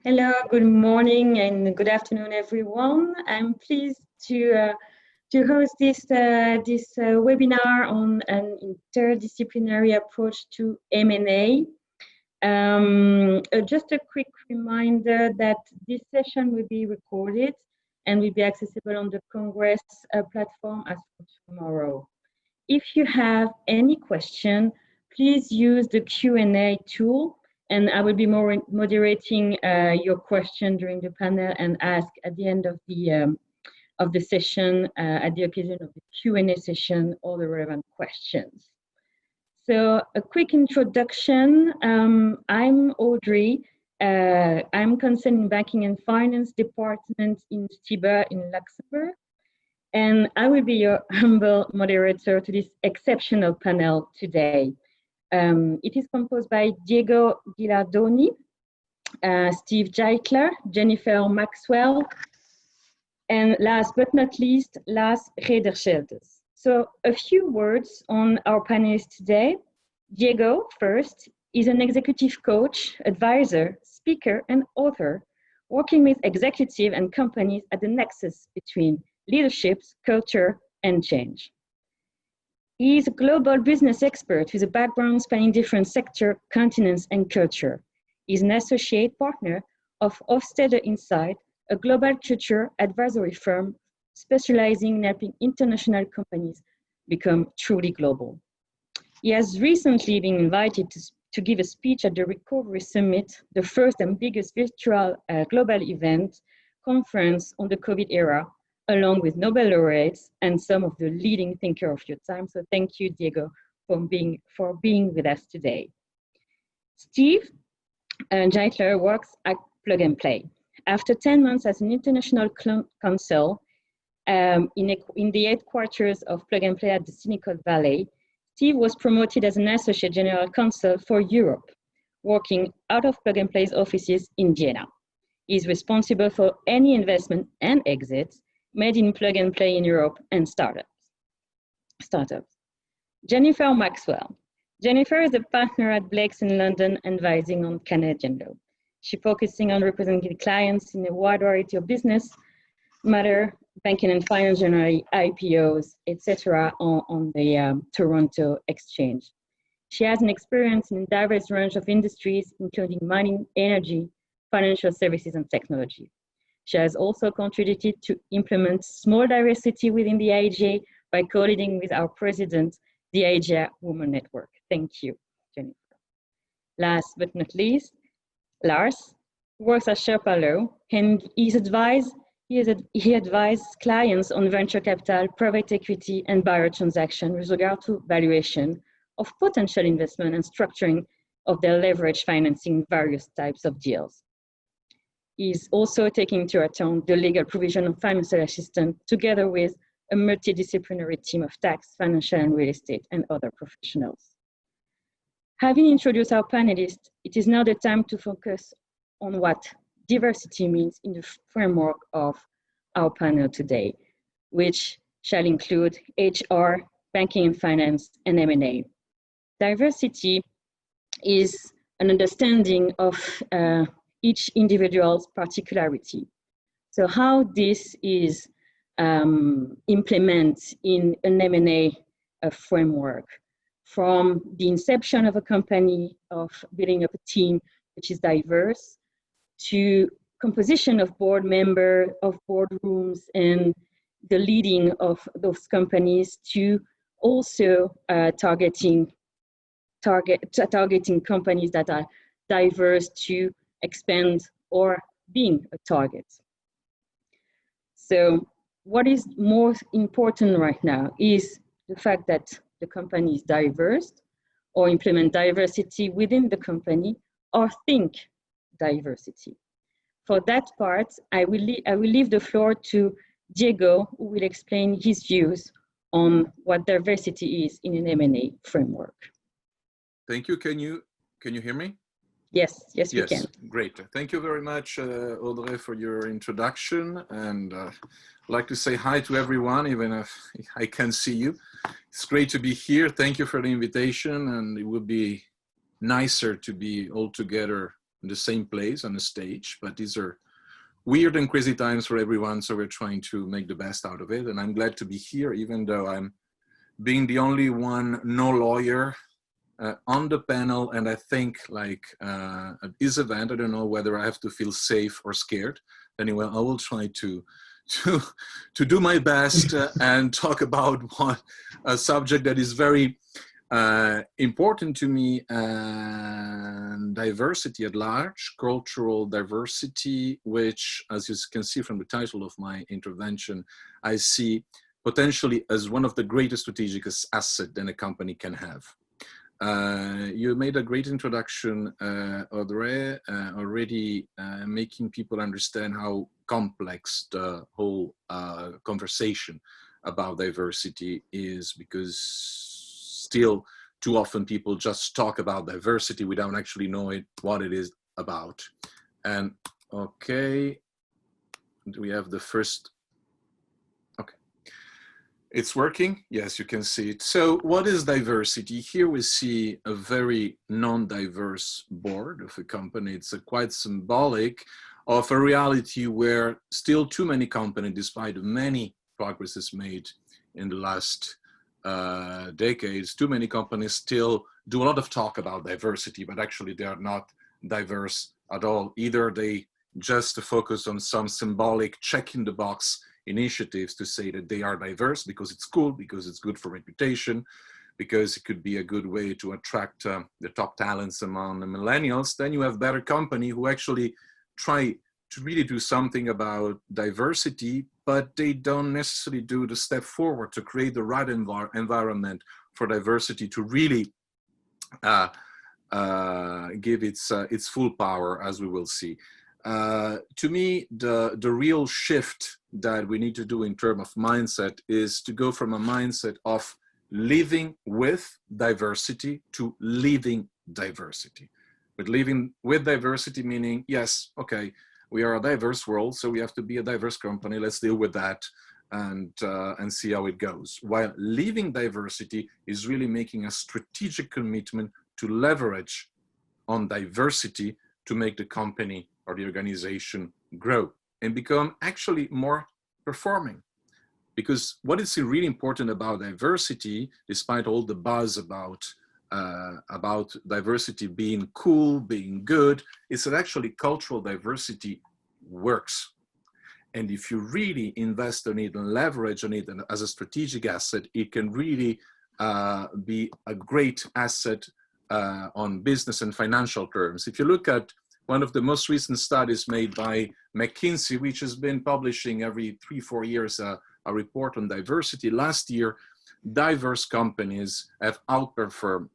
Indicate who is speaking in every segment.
Speaker 1: Hello, good morning and good afternoon, everyone. I'm pleased to host this webinar on an interdisciplinary approach to M&A. Just a quick reminder that this session will be recorded and will be accessible on the Congress platform as for tomorrow. If you have any question, please use the Q&A tool, and I will be moderating your question during the panel and ask at the end of the session, at the occasion of the Q&A session, all the relevant questions. So a quick introduction. I'm Audrey. I'm concerned in Banking and Finance Department in Stiba in Luxembourg. And I will be your humble moderator to this exceptional panel today. It is composed by Diego Gilardoni, Steve Geithler, Jennifer Maxwell, and last but not least, Lars Rederscheldes. So a few words on our panelists today. Diego, first, is an executive coach, advisor, speaker, and author, working with executive and companies at the nexus between leadership, culture, and change. He is a global business expert with a background spanning different sectors, continents, and culture. He is an associate partner of Hofstede Insight, a global culture advisory firm specializing in helping international companies become truly global. He has recently been invited to give a speech at the Recovery Summit, the first and biggest virtual global event conference on the COVID era, along with Nobel laureates and some of the leading thinkers of your time. So thank you, Diego, for being with us today. Steve Geithler works at Plug and Play. After 10 months as an international counsel in the headquarters of Plug and Play at the Silicon Valley, Steve was promoted as an associate general counsel for Europe, working out of Plug and Play's offices in Vienna. He is responsible for any investment and exits made in Plug and Play in Europe and startups. Jennifer Maxwell. Jennifer is a partner at Blake's in London, advising on Canadian law. She's focusing on representing clients in a wide variety of business matter, banking and finance generally, IPOs, etc. on the Toronto Exchange. She has an experience in a diverse range of industries, including mining, energy, financial services, and technology. She has also contributed to implement small diversity within the AIJA by co-leading with our president, the AIJA Women Network. Thank you, Jennifer. Last but not least, Lars works at Sherpa Law, and he advises clients on venture capital, private equity, and buyer transaction with regard to valuation of potential investment and structuring of their leverage financing various types of deals. Is also taking into account the legal provision of financial assistance together with a multidisciplinary team of tax, financial, and real estate, and other professionals. Having introduced our panelists, it is now the time to focus on what diversity means in the framework of our panel today, which shall include HR, banking and finance, and M&A. Diversity is an understanding of each individual's particularity. So how this is implemented in an M&A framework, from the inception of a company, of building up a team which is diverse, to composition of board members, of boardrooms, and the leading of those companies, to also targeting companies that are diverse to expand or being a target. So what is most important right now is the fact that the company is diverse, or implement diversity within the company, or think diversity. For that part, I will leave the floor to Diego, who will explain his views on what diversity is in an M&A framework.
Speaker 2: Thank you. Can you hear me?
Speaker 1: Yes, we can.
Speaker 2: Great. Thank you very much, Audrey, for your introduction. And I'd like to say hi to everyone, even if I can't see you. It's great to be here. Thank you for the invitation. And it would be nicer to be all together in the same place on the stage, but these are weird and crazy times for everyone, so we're trying to make the best out of it. And I'm glad to be here, even though I'm being the only one, no lawyer, on the panel. And I think like at this event, I don't know whether I have to feel safe or scared. Anyway, I will try to do my best and talk about a subject that is very important to me, and diversity at large, cultural diversity, which, as you can see from the title of my intervention, I see potentially as one of the greatest strategic assets that a company can have. You made a great introduction, Audrey, already making people understand how complex the whole conversation about diversity is, because still too often people just talk about diversity without actually knowing what it is about. And okay, we have the first. It's working? Yes, you can see it. So what is diversity? Here we see a very non-diverse board of a company. It's quite symbolic of a reality where still too many companies, despite many progresses made in the last decades, too many companies still do a lot of talk about diversity, but actually they are not diverse at all. Either they just focus on some symbolic check in the box initiatives to say that they are diverse because it's cool, because it's good for reputation, because it could be a good way to attract the top talents among the millennials. Then you have better company who actually try to really do something about diversity, but they don't necessarily do the step forward to create the right environment for diversity to really give its full power, as we will see. To me, the real shift that we need to do in terms of mindset is to go from a mindset of living with diversity to living diversity. But living with diversity meaning, yes, okay, we are a diverse world, so we have to be a diverse company. Let's deal with that and see how it goes. While living diversity is really making a strategic commitment to leverage on diversity to make the company or the organization grow and become actually more performing. Because what is really important about diversity, despite all the buzz about diversity being cool, being good, is that actually cultural diversity works. And if you really invest in it and leverage on it and as a strategic asset, it can really be a great asset on business and financial terms. If you look at one of the most recent studies made by McKinsey, which has been publishing every 3-4 years a report on diversity. Last year, diverse companies have outperformed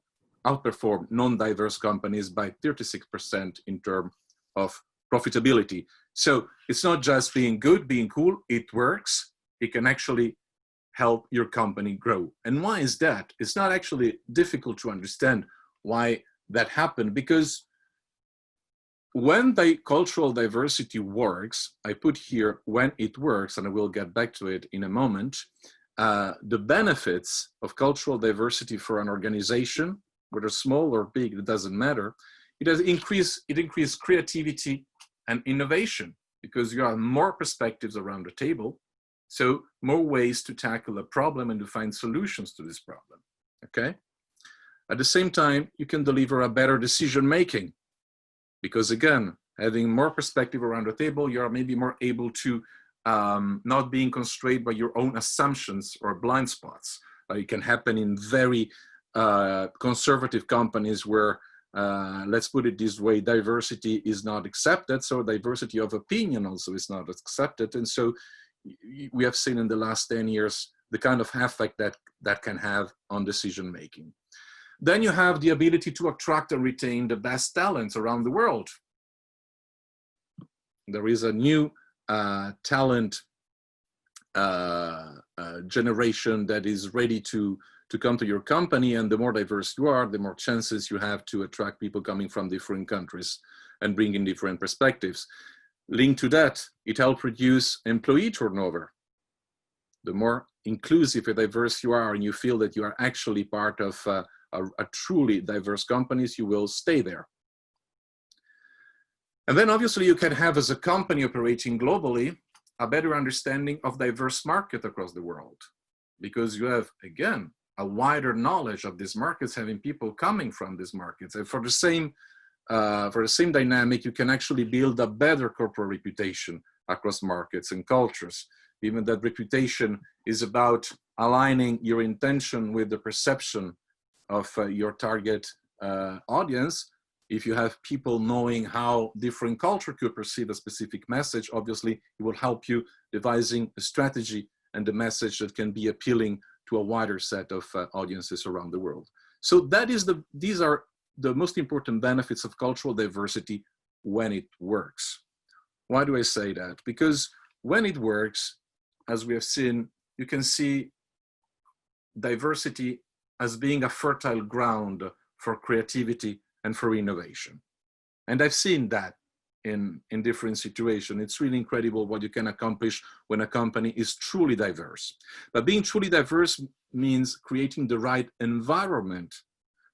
Speaker 2: non-diverse companies by 36% in terms of profitability. So it's not just being good, being cool, it works. It can actually help your company grow. And why is that? It's not actually difficult to understand why that happened, because when the cultural diversity works, I put here when it works, and I will get back to it in a moment, the benefits of cultural diversity for an organization, whether small or big, it doesn't matter, it increased creativity and innovation, because you have more perspectives around the table, so more ways to tackle a problem and to find solutions to this problem, okay? At the same time, you can deliver a better decision making, because again, having more perspective around the table, you're maybe more able to not being constrained by your own assumptions or blind spots. It can happen in very conservative companies where, let's put it this way, diversity is not accepted, so diversity of opinion also is not accepted. And so we have seen in the last 10 years the kind of effect that can have on decision making. Then you have the ability to attract and retain the best talents around the world. There is a new talent generation that is ready to come to your company, and the more diverse you are, the more chances you have to attract people coming from different countries and bring in different perspectives. Linked to that, it helps reduce employee turnover. The more inclusive and diverse you are, and you feel that you are actually part of a truly diverse companies, you will stay there. And then obviously you can have, as a company operating globally, a better understanding of diverse market across the world, because you have, again, a wider knowledge of these markets, having people coming from these markets. And for the same dynamic, you can actually build a better corporate reputation across markets and cultures. Even that reputation is about aligning your intention with the perception of your target audience. If you have people knowing how different culture could perceive a specific message, obviously it will help you devising a strategy and a message that can be appealing to a wider set of audiences around the world. So these are the most important benefits of cultural diversity when it works. Why do I say that? Because when it works, as we have seen, you can see diversity as being a fertile ground for creativity and for innovation. And I've seen that in different situations. It's really incredible what you can accomplish when a company is truly diverse. But being truly diverse means creating the right environment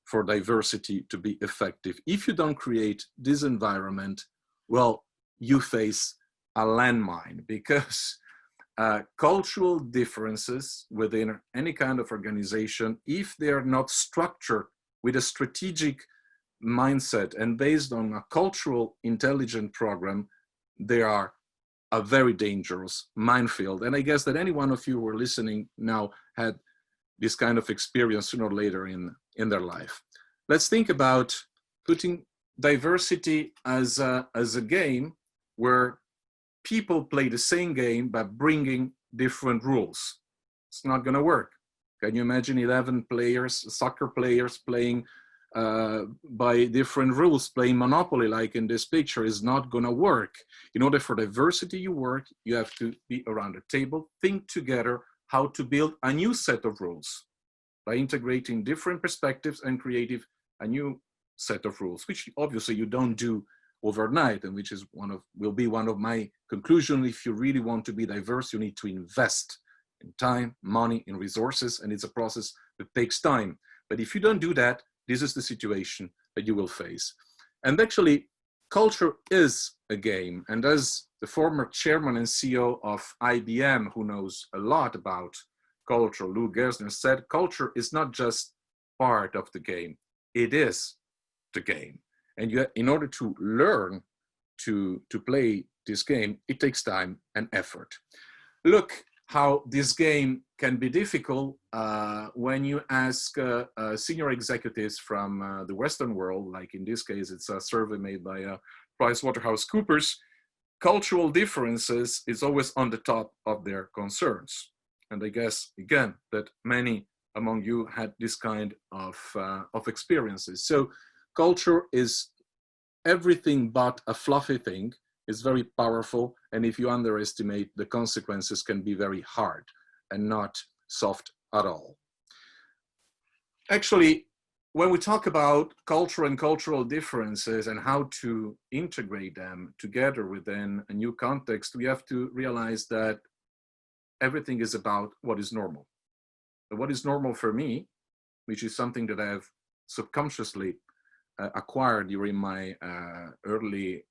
Speaker 2: for diversity to be effective. If you don't create this environment, well, you face a landmine, because cultural differences within any kind of organization, if they are not structured with a strategic mindset and based on a cultural intelligent program, they are a very dangerous minefield. And I guess that any one of you who are listening now had this kind of experience sooner or later in their life. Let's think about putting diversity as a game where people play the same game but bringing different rules. It's not going to work. Can you imagine 11 players, soccer players, playing by different rules, playing Monopoly like in this picture? Is not going to work. In order for diversity to work, you have to be around a table, think together how to build a new set of rules by integrating different perspectives and creative a new set of rules, which obviously you don't do overnight, and which is will be one of my conclusions. If you really want to be diverse, you need to invest in time, money, in resources, and it's a process that takes time. But if you don't do that, this is the situation that you will face. And actually, culture is a game. And as the former chairman and CEO of IBM, who knows a lot about culture, Lou Gersner, said, culture is not just part of the game, it is the game. And in order to learn to play this game, it takes time and effort. Look how this game can be difficult when you ask senior executives from the Western world, like in this case, it's a survey made by PricewaterhouseCoopers. Cultural differences is always on the top of their concerns. And I guess, again, that many among you had this kind of experiences. So culture is everything but a fluffy thing. It's very powerful. And if you underestimate, the consequences can be very hard and not soft at all. Actually, when we talk about culture and cultural differences and how to integrate them together within a new context, we have to realize that everything is about what is normal. And what is normal for me, which is something that I have subconsciously acquired during my early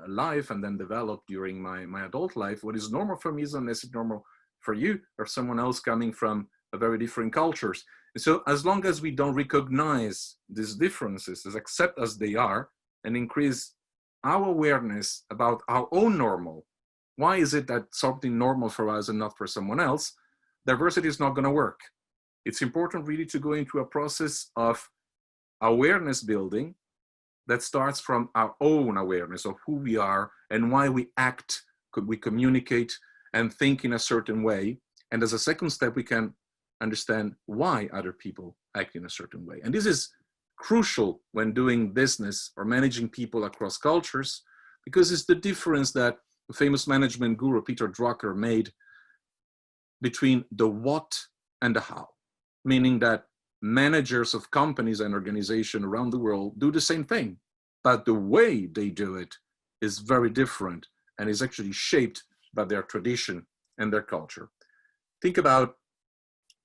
Speaker 2: life and then developed during my adult life. What is normal for me is not necessarily normal for you or someone else coming from a very different cultures. And so as long as we don't recognize these differences, as accept as they are, and increase our awareness about our own normal, why is it that something normal for us and not for someone else, diversity is not going to work. It's important really to go into a process of awareness building that starts from our own awareness of who we are and why we act, we communicate and think in a certain way. And as a second step, we can understand why other people act in a certain way. And this is crucial when doing business or managing people across cultures, because it's the difference that the famous management guru Peter Drucker made between the what and the how, meaning that managers of companies and organizations around the world do the same thing, but the way they do it is very different and is actually shaped by their tradition and their culture. Think about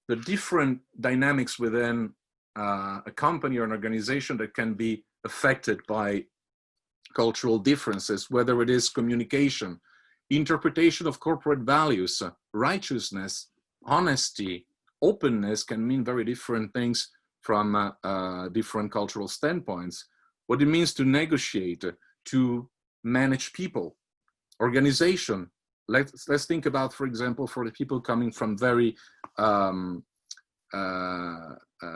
Speaker 2: the different dynamics within a company or an organization that can be affected by cultural differences, whether it is communication, interpretation of corporate values, righteousness, honesty, openness can mean very different things from different cultural standpoints. What it means to negotiate, to manage people, organization. Let's think about, for example, for the people coming from very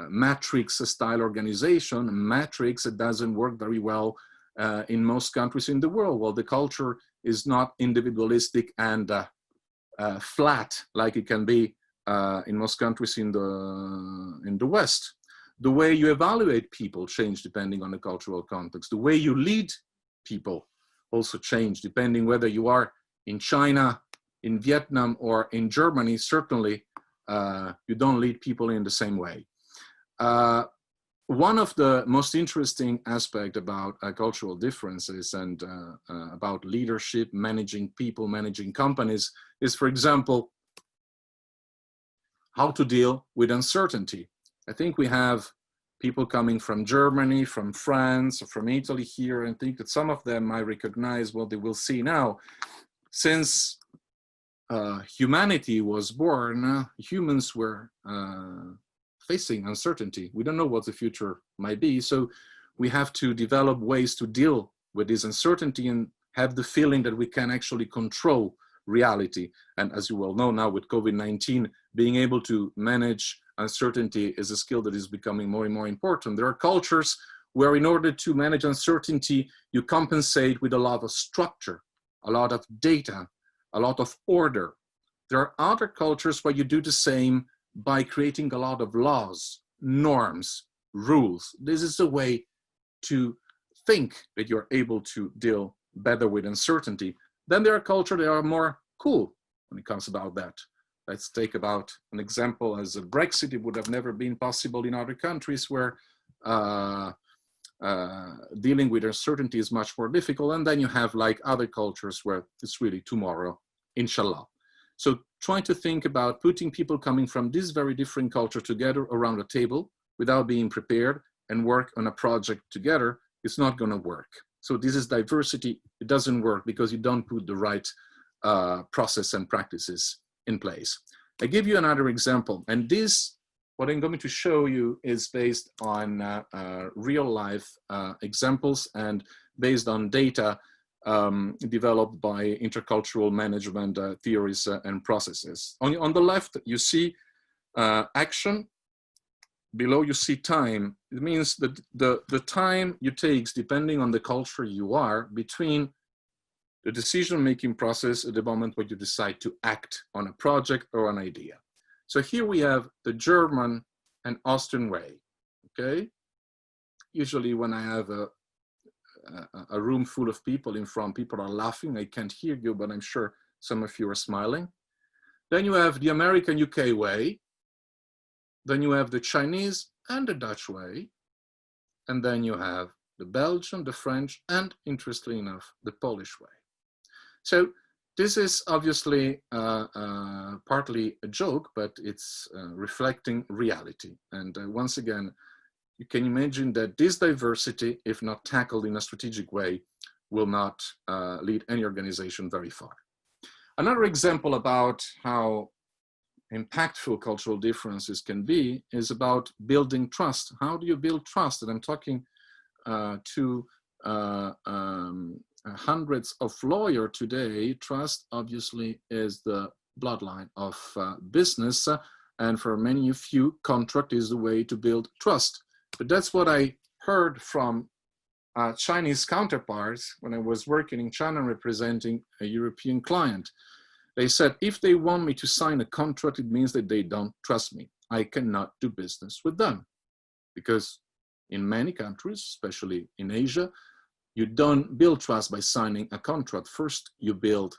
Speaker 2: matrix style organization. Matrix, it doesn't work very well in most countries in the world. Well, the culture is not individualistic and flat like it can be in most countries in the West. The way you evaluate people change depending on the cultural context. The way you lead people also change depending whether you are in China, in Vietnam, or in Germany. Certainly, you don't lead people in the same way. One of the most interesting aspects about cultural differences and about leadership, managing people, managing companies is, for example, how to deal with uncertainty. I think we have people coming from Germany, from France, or from Italy here, and I think that some of them might recognize what they will see now. Since humanity was born, humans were facing uncertainty. We don't know what the future might be, so we have to develop ways to deal with this uncertainty and have the feeling that we can actually control reality. And as you well know now with COVID-19, being able to manage uncertainty is a skill that is becoming more and more important. There are cultures where in order to manage uncertainty, you compensate with a lot of structure, a lot of data, a lot of order. There are other cultures where you do the same by creating a lot of laws, norms, rules. This is a way to think that you're able to deal better with uncertainty. Then there are cultures that are more cool when it comes about that. Let's take about an example as a Brexit. It would have never been possible in other countries where dealing with uncertainty is much more difficult. And then you have like other cultures where it's really tomorrow, inshallah. So trying to think about putting people coming from this very different culture together around a table without being prepared and work on a project together is not going to work. So this is diversity. It doesn't work because you don't put the right process and practices in place. I give you another example, and this, what I'm going to show you, is based on real life examples and based on data developed by intercultural management theories and processes. On the left, you see action. Below, you see time. It means that the time you take, depending on the culture you are, between the decision-making process at the moment when you decide to act on a project or an idea. So here we have the German and Austrian way, okay? Usually when I have a room full of people in front, people are laughing. I can't hear you, but I'm sure some of you are smiling. Then you have the American UK way. Then you have the Chinese and the Dutch way. And then you have the Belgian, the French, and interestingly enough, the Polish way. So this is obviously partly a joke, but it's reflecting reality. And once again, you can imagine that this diversity, if not tackled in a strategic way, will not lead any organization very far. Another example about how impactful cultural differences can be is about building trust. How do you build trust? And I'm talking to hundreds of lawyers today. Trust obviously is the bloodline of business, and for many of you, contract is the way to build trust. But that's what I heard from Chinese counterparts when I was working in China representing a European client. They said, if they want me to sign a contract, it means that they don't trust me. I cannot do business with them. Because in many countries, especially in Asia, you don't build trust by signing a contract. First, you build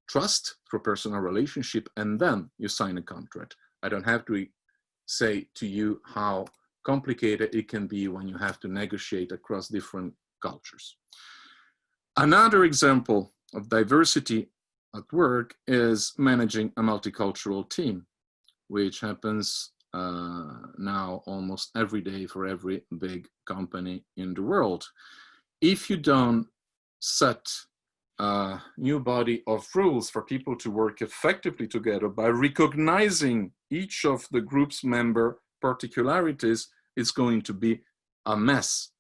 Speaker 2: trust through personal relationship, and then you sign a contract. I don't have to say to you how complicated it can be when you have to negotiate across different cultures. Another example of diversity at work is managing a multicultural team, which happens now almost every day for every big company in the world. If you don't set a new body of rules for people to work effectively together by recognizing each of the group's member particularities, it's going to be a mess.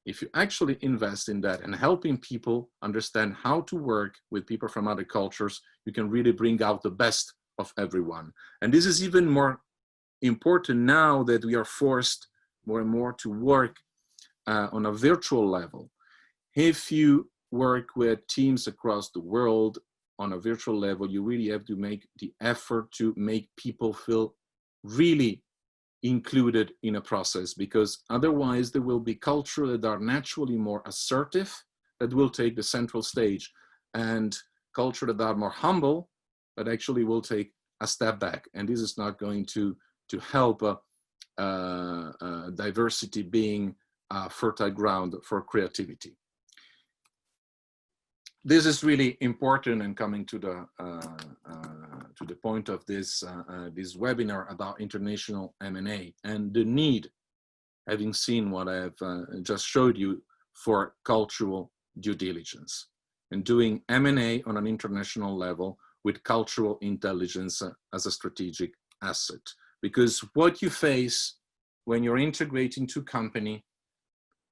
Speaker 2: If you actually invest in that and helping people understand how to work with people from other cultures, you can really bring out the best of everyone. And this is even more important now that we are forced more and more to work on a virtual level. If you work with teams across the world on a virtual level, you really have to make the effort to make people feel really included in a process, because otherwise there will be cultures that are naturally more assertive that will take the central stage, and culture that are more humble that actually will take a step back. And this is not going to help diversity being a fertile ground for creativity. This is really important, and coming to the point of this this webinar about international M&A and the need, having seen what I have just showed you, for cultural due diligence and doing M&A on an international level with cultural intelligence as a strategic asset. Because what you face when you're integrating two companies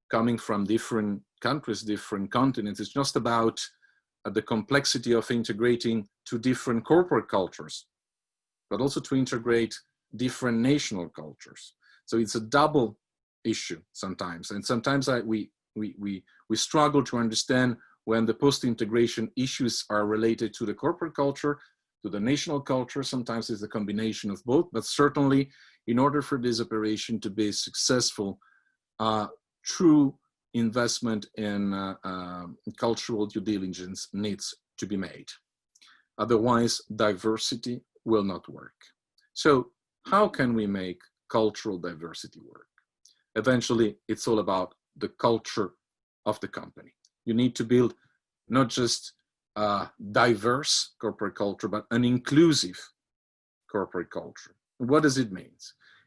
Speaker 2: coming from different countries, different continents, it's just about the complexity of integrating two different corporate cultures, but also to integrate different national cultures. So it's a double issue sometimes. And sometimes we struggle to understand when the post-integration issues are related to the corporate culture, to the national culture. Sometimes it's a combination of both, but certainly in order for this operation to be successful, true investment in cultural due diligence needs to be made. Otherwise, diversity will not work. So how can we make cultural diversity work? Eventually, it's all about the culture of the company. You need to build not just a diverse corporate culture, but an inclusive corporate culture. What does it mean?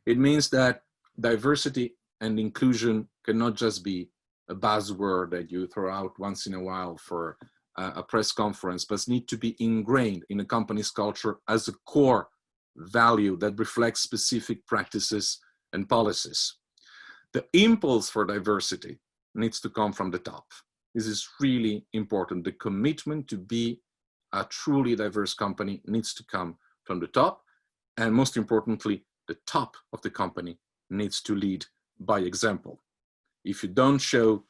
Speaker 2: It means that diversity and inclusion cannot just be a buzzword that you throw out once in a while for a press conference, but need to be ingrained in a company's culture as a core value that reflects specific practices and policies. The impulse for diversity needs to come from the top. This is really important. The commitment to be a truly diverse company needs to come from the top. And most importantly, the top of the company needs to lead by example. If you don't show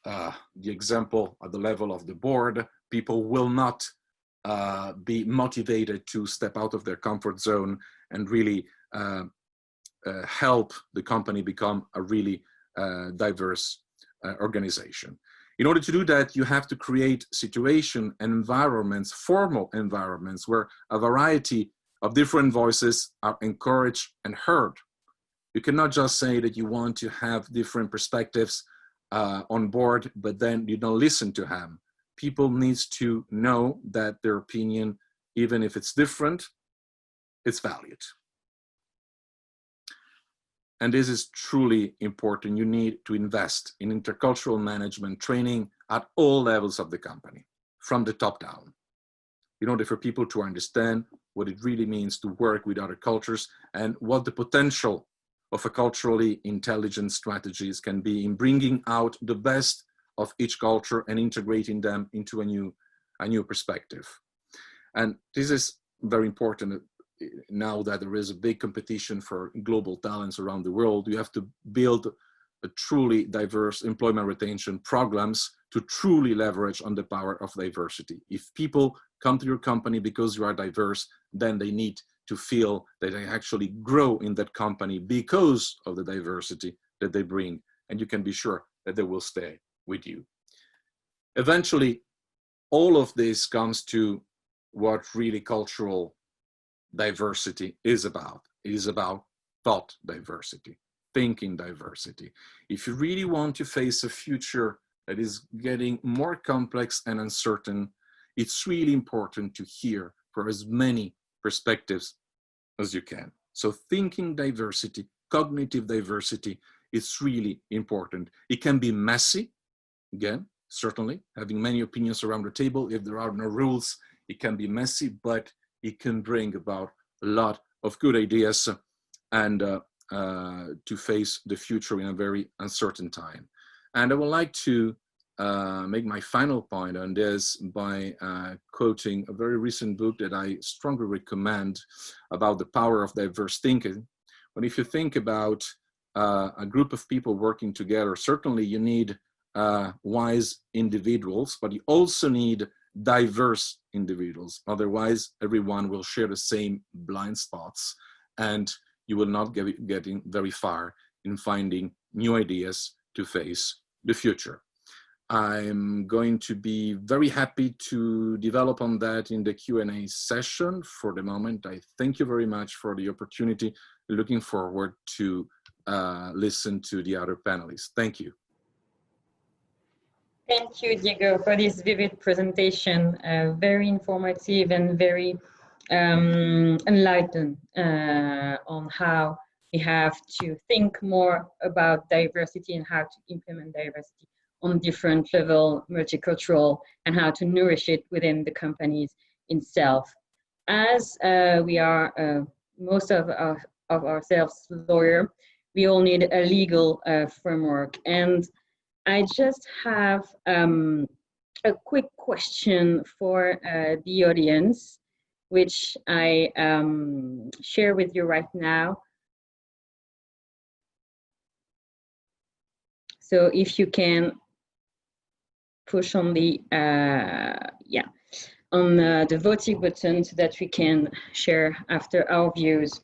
Speaker 2: the example at the level of the board, people will not be motivated to step out of their comfort zone and really help the company become a really diverse organization. In order to do that, you have to create situation environments, formal environments, where a variety of different voices are encouraged and heard. You cannot just say that you want to have different perspectives on board, but then you don't listen to them. People need to know that their opinion, even if it's different, it's valued. And this is truly important. You need to invest in intercultural management training at all levels of the company, from the top down, in order for people to understand what it really means to work with other cultures and what the potential of a culturally intelligent strategies can be in bringing out the best of each culture and integrating them into a new perspective. And this is very important now that there is a big competition for global talents around the world. You have to build a truly diverse employment retention programs to truly leverage on the power of diversity. If people come to your company because you are diverse, then they need to feel that they actually grow in that company because of the diversity that they bring, and you can be sure that they will stay with you. Eventually, all of this comes to what really cultural diversity is about. It is about thought diversity, thinking diversity. If you really want to face a future that is getting more complex and uncertain, it's really important to hear from as many perspectives as you can. So thinking diversity, cognitive diversity, is really important. It can be messy, again, certainly. Having many opinions around the table, if there are no rules, it can be messy, but it can bring about a lot of good ideas and to face the future in a very uncertain time. And I would like to make my final point on this by quoting a very recent book that I strongly recommend about the power of diverse thinking. But if you think about a group of people working together, certainly you need wise individuals, but you also need diverse individuals. Otherwise, everyone will share the same blind spots and you will not get getting very far in finding new ideas to face the future. I'm going to be very happy to develop on that in the Q&A session. For the moment, I thank you very much for the opportunity. Looking forward to listen to the other panelists. Thank you.
Speaker 1: Thank you, Diego, for this vivid presentation. Very informative and very enlightened on how we have to think more about diversity and how to implement diversity on different level, multicultural, and how to nourish it within the companies itself. As we are most of ourselves lawyer, we all need a legal framework. And I just have a quick question for the audience, which I share with you right now. So if you can push on the the voting button so that we can share after our views.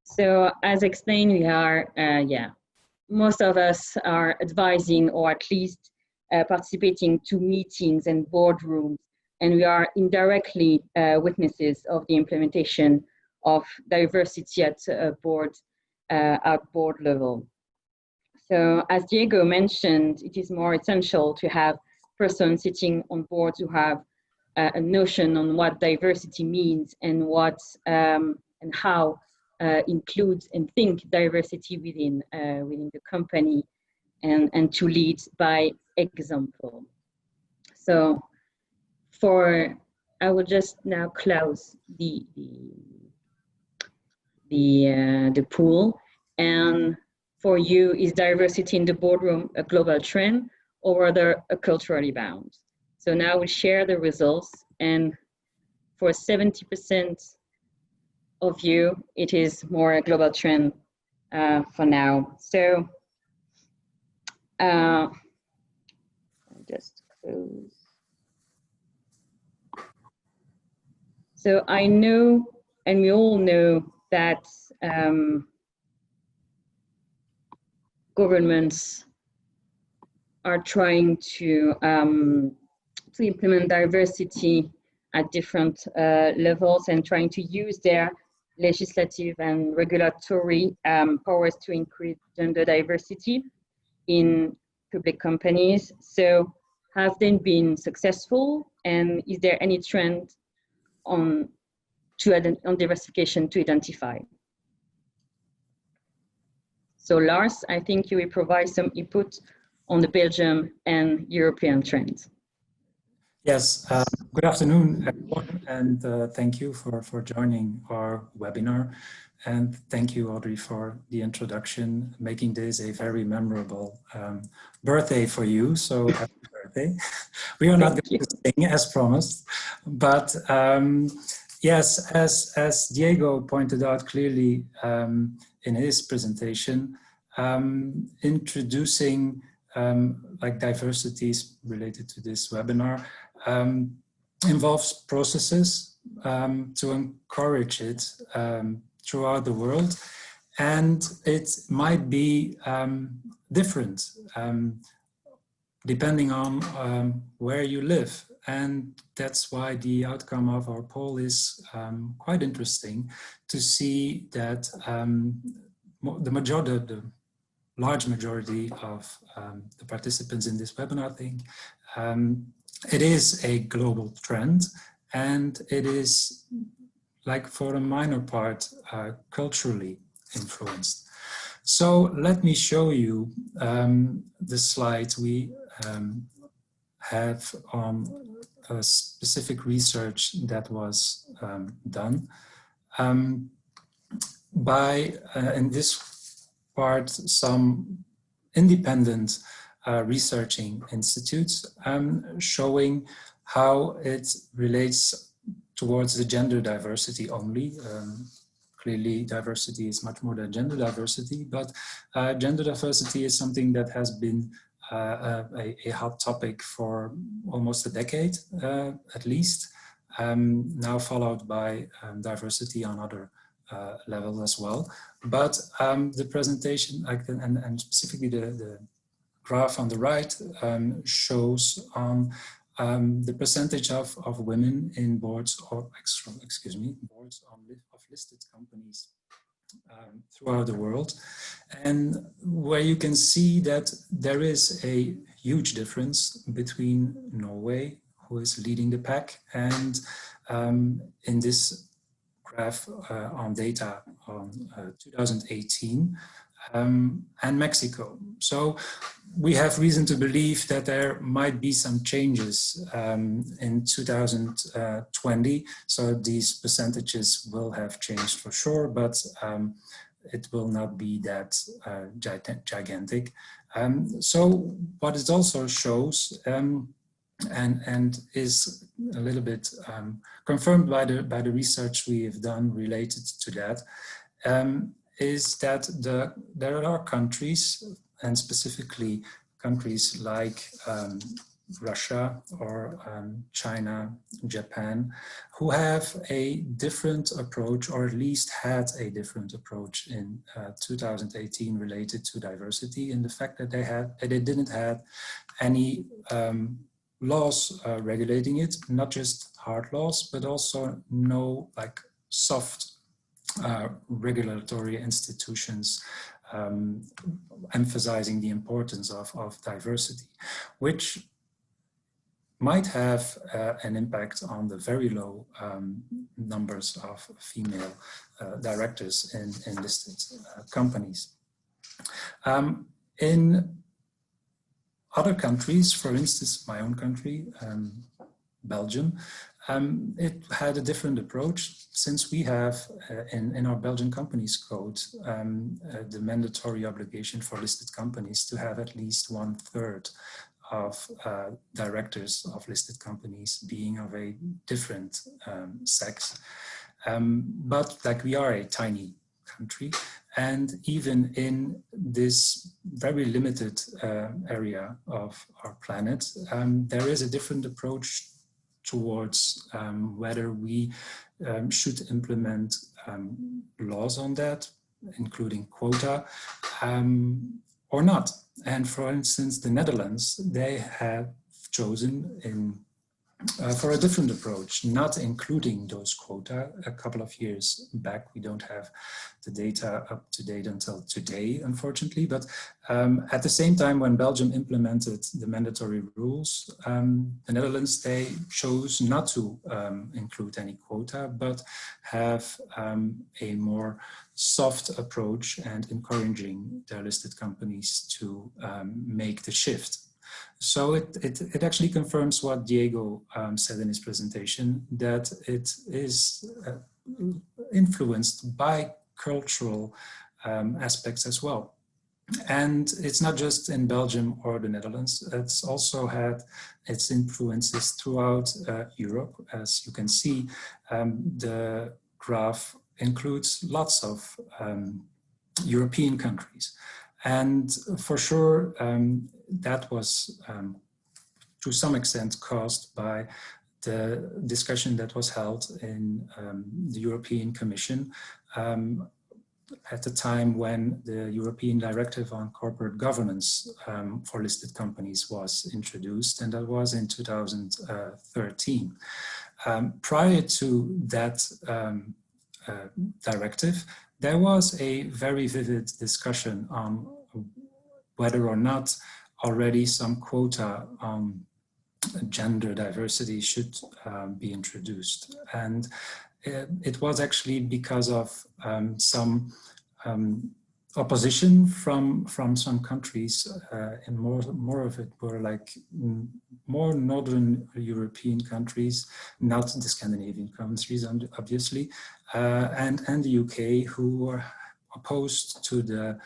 Speaker 1: So as explained, we are most of us are advising or at least participating to meetings and boardrooms, and we are indirectly witnesses of the implementation of diversity at board level. So as Diego mentioned, it is more essential to have persons sitting on boards who have a notion on what diversity means and what and how include and think diversity within the company, and to lead by example. So I will just now close the pool. And for you, is diversity in the boardroom a global trend or rather a culturally bound? So now we'll share the results, and for 70% of you, it is more a global trend for now. So I'll just close. So I know, and we all know, that governments are trying to implement diversity at different levels and trying to use their legislative and regulatory powers to increase gender diversity in public companies. So have they been successful, and is there any trend on diversification to identify? So Lars, I think you will provide some input on the Belgium and European trends.
Speaker 3: Yes, good afternoon, everyone, and thank you for joining our webinar. And thank you, Audrey, for the introduction, making this a very memorable birthday for you. So happy birthday. We are not going to sing as promised, but yes, as Diego pointed out clearly in his presentation, introducing like diversities related to this webinar involves processes to encourage it throughout the world, and it might be different depending on where you live, and that's why the outcome of our poll is quite interesting to see that the large majority of the participants in this webinar think it is a global trend, and it is, like for a minor part, culturally influenced. So let me show you the slides we have on a specific research that was done by, in this part, some independent researching institutes showing how it relates towards the gender diversity only. Clearly, diversity is much more than gender diversity, but gender diversity is something that has been a hot topic for almost a decade, at least, now followed by diversity on other levels as well. But the presentation, and specifically the graph on the right, shows the percentage of women in boards, or boards of listed companies throughout the world, and where you can see that there is a huge difference between Norway, who is leading the pack, and in this graph on data on 2018, and Mexico. So we have reason to believe that there might be some changes in 2020. So these percentages will have changed for sure, but it will not be that gigantic. So what it also shows, and is a little bit confirmed by the research we have done related to that, is that there are countries, and specifically countries like Russia or China, Japan, who have a different approach, or at least had a different approach in 2018 related to diversity, in the fact that they didn't have any laws regulating it, not just hard laws, but also no like soft regulatory institutions emphasizing the importance of diversity, which might have an impact on the very low numbers of female directors in listed companies. In other countries, for instance, my own country, Belgium, it had a different approach, since we have in our Belgian Companies Code the mandatory obligation for listed companies to have at least 1/3 of directors of listed companies being of a different sex. But like, we are a tiny country, and even in this very limited area of our planet, there is a different approach towards whether we should implement laws on that, including quota, or not. And for instance, the Netherlands, they have chosen for a different approach, not including those quota a couple of years back. We don't have the data up to date until today, unfortunately, but at the same time, when Belgium implemented the mandatory rules, the Netherlands, they chose not to include any quota, but have a more soft approach and encouraging their listed companies to make the shift. So it actually confirms what Diego said in his presentation, that it is influenced by cultural aspects as well. And it's not just in Belgium or the Netherlands, it's also had its influences throughout Europe. As you can see, the graph includes lots of European countries. And for sure, that was to some extent caused by the discussion that was held in the European Commission at the time when the European Directive on Corporate Governance for listed companies was introduced, and that was in 2013. Prior to that directive, there was a very vivid discussion on whether or not already some quota on gender diversity should be introduced. And it was actually because of some opposition from some countries, and more of it were like more northern European countries, not the Scandinavian countries, obviously, and the UK, who were opposed to the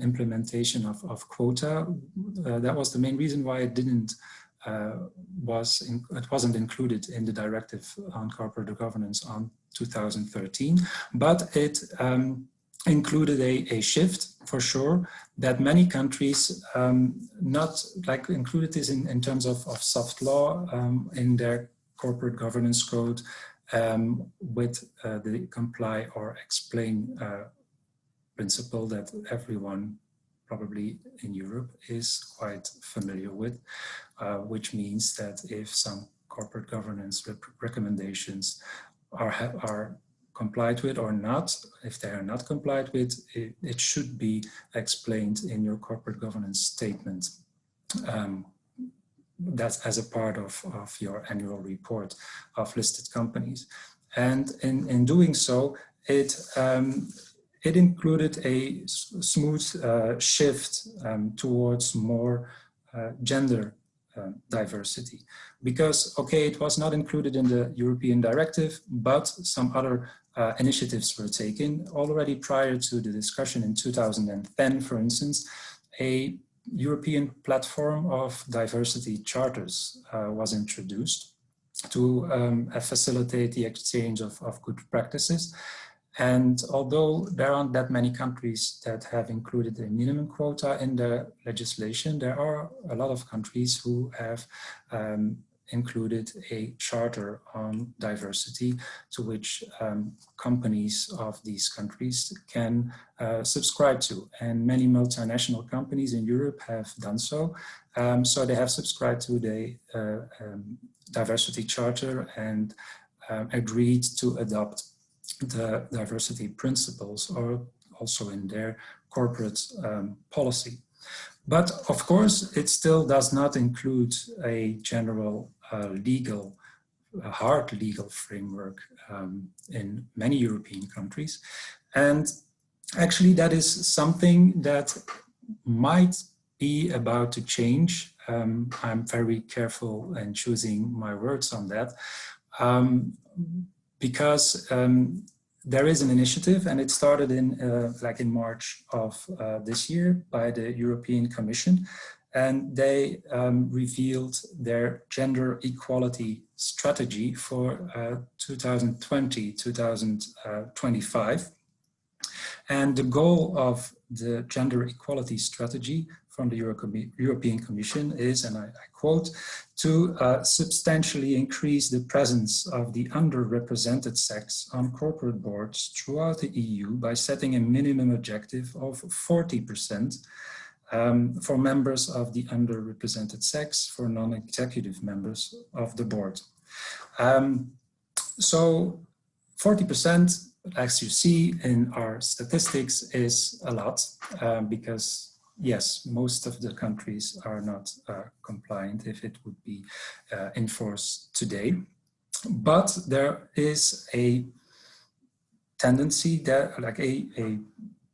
Speaker 3: implementation of quota. That was the main reason why it wasn't included in the directive on corporate governance on 2013, but it included a shift for sure that many countries not like included this in terms of soft law in their corporate governance code with the comply or explain principle that everyone probably in Europe is quite familiar with, which means that if some corporate governance recommendations are complied with or not, if they are not complied with, it should be explained in your corporate governance statement. That's as a part of your annual report of listed companies. And in doing so, it included a smooth shift towards more gender diversity. Because, okay, it was not included in the European directive, but some other initiatives were taken already prior to the discussion in 2010, for instance. A European platform of diversity charters was introduced to facilitate the exchange of good practices. And although there aren't that many countries that have included a minimum quota in their legislation, there are a lot of countries who have included a charter on diversity to which companies of these countries can subscribe to. And many multinational companies in Europe have done so. So they have subscribed to the diversity charter and agreed to adopt the diversity principles or also in their corporate policy. But of course, it still does not include a general hard legal framework in many European countries. And actually that is something that might be about to change. I'm very careful in choosing my words on that. Because there is an initiative, and it started in March of this year by the European Commission, and they revealed their gender equality strategy for 2020-2025. And the goal of the gender equality strategy from the European Commission is, and I quote, to substantially increase the presence of the underrepresented sex on corporate boards throughout the EU by setting a minimum objective of 40% for members of the underrepresented sex for non-executive members of the board. So 40%, as you see in our statistics, is a lot because yes, most of the countries are not compliant if it would be enforced today. But there is a tendency that, like a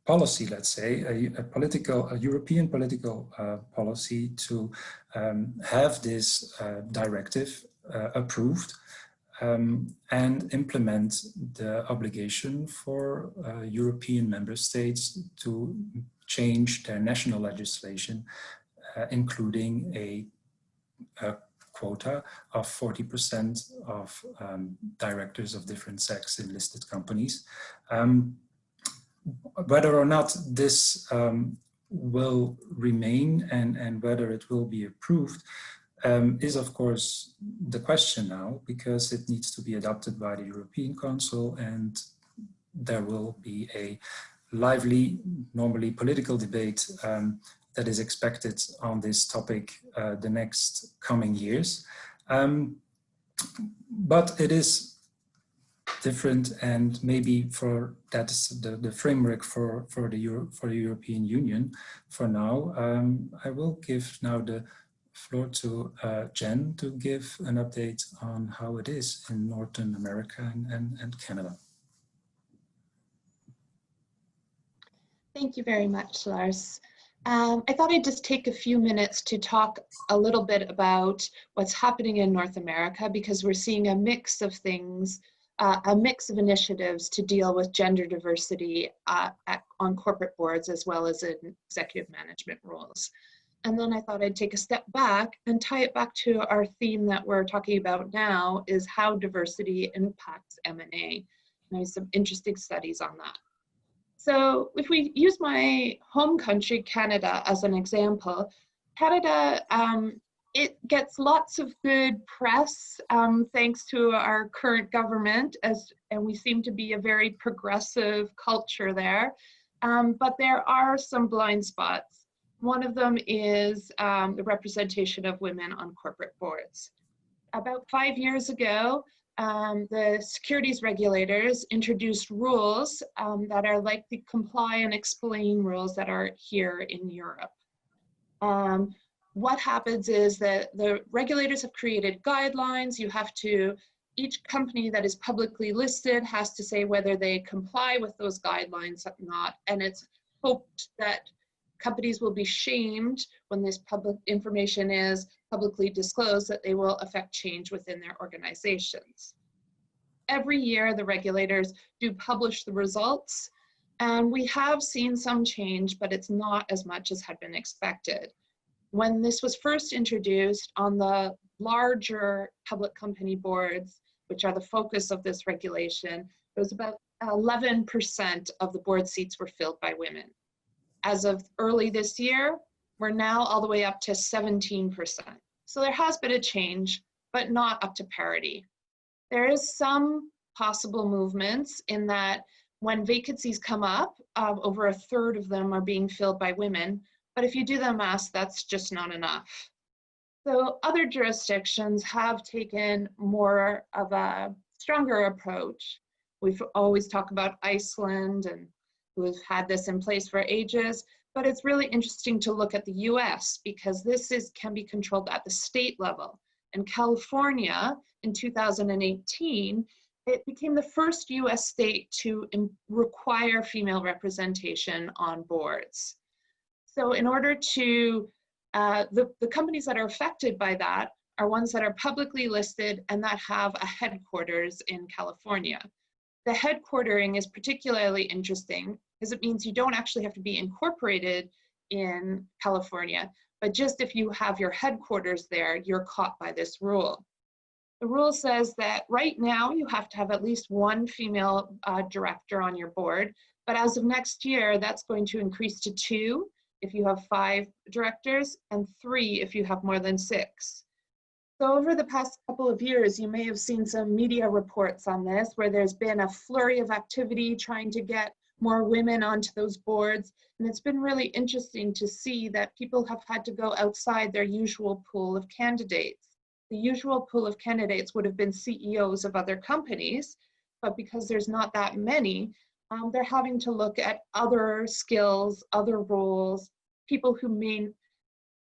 Speaker 3: policy, let's say, a European political policy to have this directive approved and implement the obligation for European member states to change their national legislation, including a quota of 40% of directors of different sex in listed companies. Whether or not this will remain and whether it will be approved is of course the question now, because it needs to be adopted by the European Council, and there will be a lively, normally political debate that is expected on this topic the next coming years. But it is different, and maybe for that is the framework for the European Union for now. I will give now the floor to Jen to give an update on how it is in Northern America and Canada.
Speaker 4: Thank you very much, Lars. I thought I'd just take a few minutes to talk a little bit about what's happening in North America, because we're seeing a mix of things, a mix of initiatives to deal with gender diversity on corporate boards as well as in executive management roles. And then I thought I'd take a step back and tie it back to our theme that we're talking about now, is how diversity impacts M&A. And I have some interesting studies on that. So if we use my home country, Canada, as an example, Canada, it gets lots of good press thanks to our current government, and we seem to be a very progressive culture there. But there are some blind spots. One of them is the representation of women on corporate boards. About 5 years ago, the securities regulators introduced rules that are like the comply and explain rules that are here in Europe. What happens is that the regulators have created guidelines. Each company that is publicly listed has to say whether they comply with those guidelines or not. And it's hoped that companies will be shamed when this public information is publicly disclosed, that they will affect change within their organizations. Every year, the regulators do publish the results, and we have seen some change, but it's not as much as had been expected. When this was first introduced on the larger public company boards, which are the focus of this regulation, it was about 11% of the board seats were filled by women. As of early this year, we're now all the way up to 17%. So there has been a change, but not up to parity. There is some possible movements in that when vacancies come up, over a third of them are being filled by women. But if you do the math, that's just not enough. So other jurisdictions have taken more of a stronger approach. We've always talked about Iceland, and we've had this in place for ages, but it's really interesting to look at the US, because this can be controlled at the state level. In California, in 2018, it became the first US state to require female representation on boards. So in order to, the companies that are affected by that are ones that are publicly listed and that have a headquarters in California. The headquartering is particularly interesting because it means you don't actually have to be incorporated in California, but just if you have your headquarters there, you're caught by this rule. The rule says that right now you have to have at least one female director on your board, but as of next year, that's going to increase to 2 if you have 5 directors and 3 if you have more than 6. So over the past couple of years, you may have seen some media reports on this, where there's been a flurry of activity trying to get more women onto those boards. And it's been really interesting to see that people have had to go outside their usual pool of candidates. The usual pool of candidates would have been CEOs of other companies, but because there's not that many, they're having to look at other skills, other roles, people who may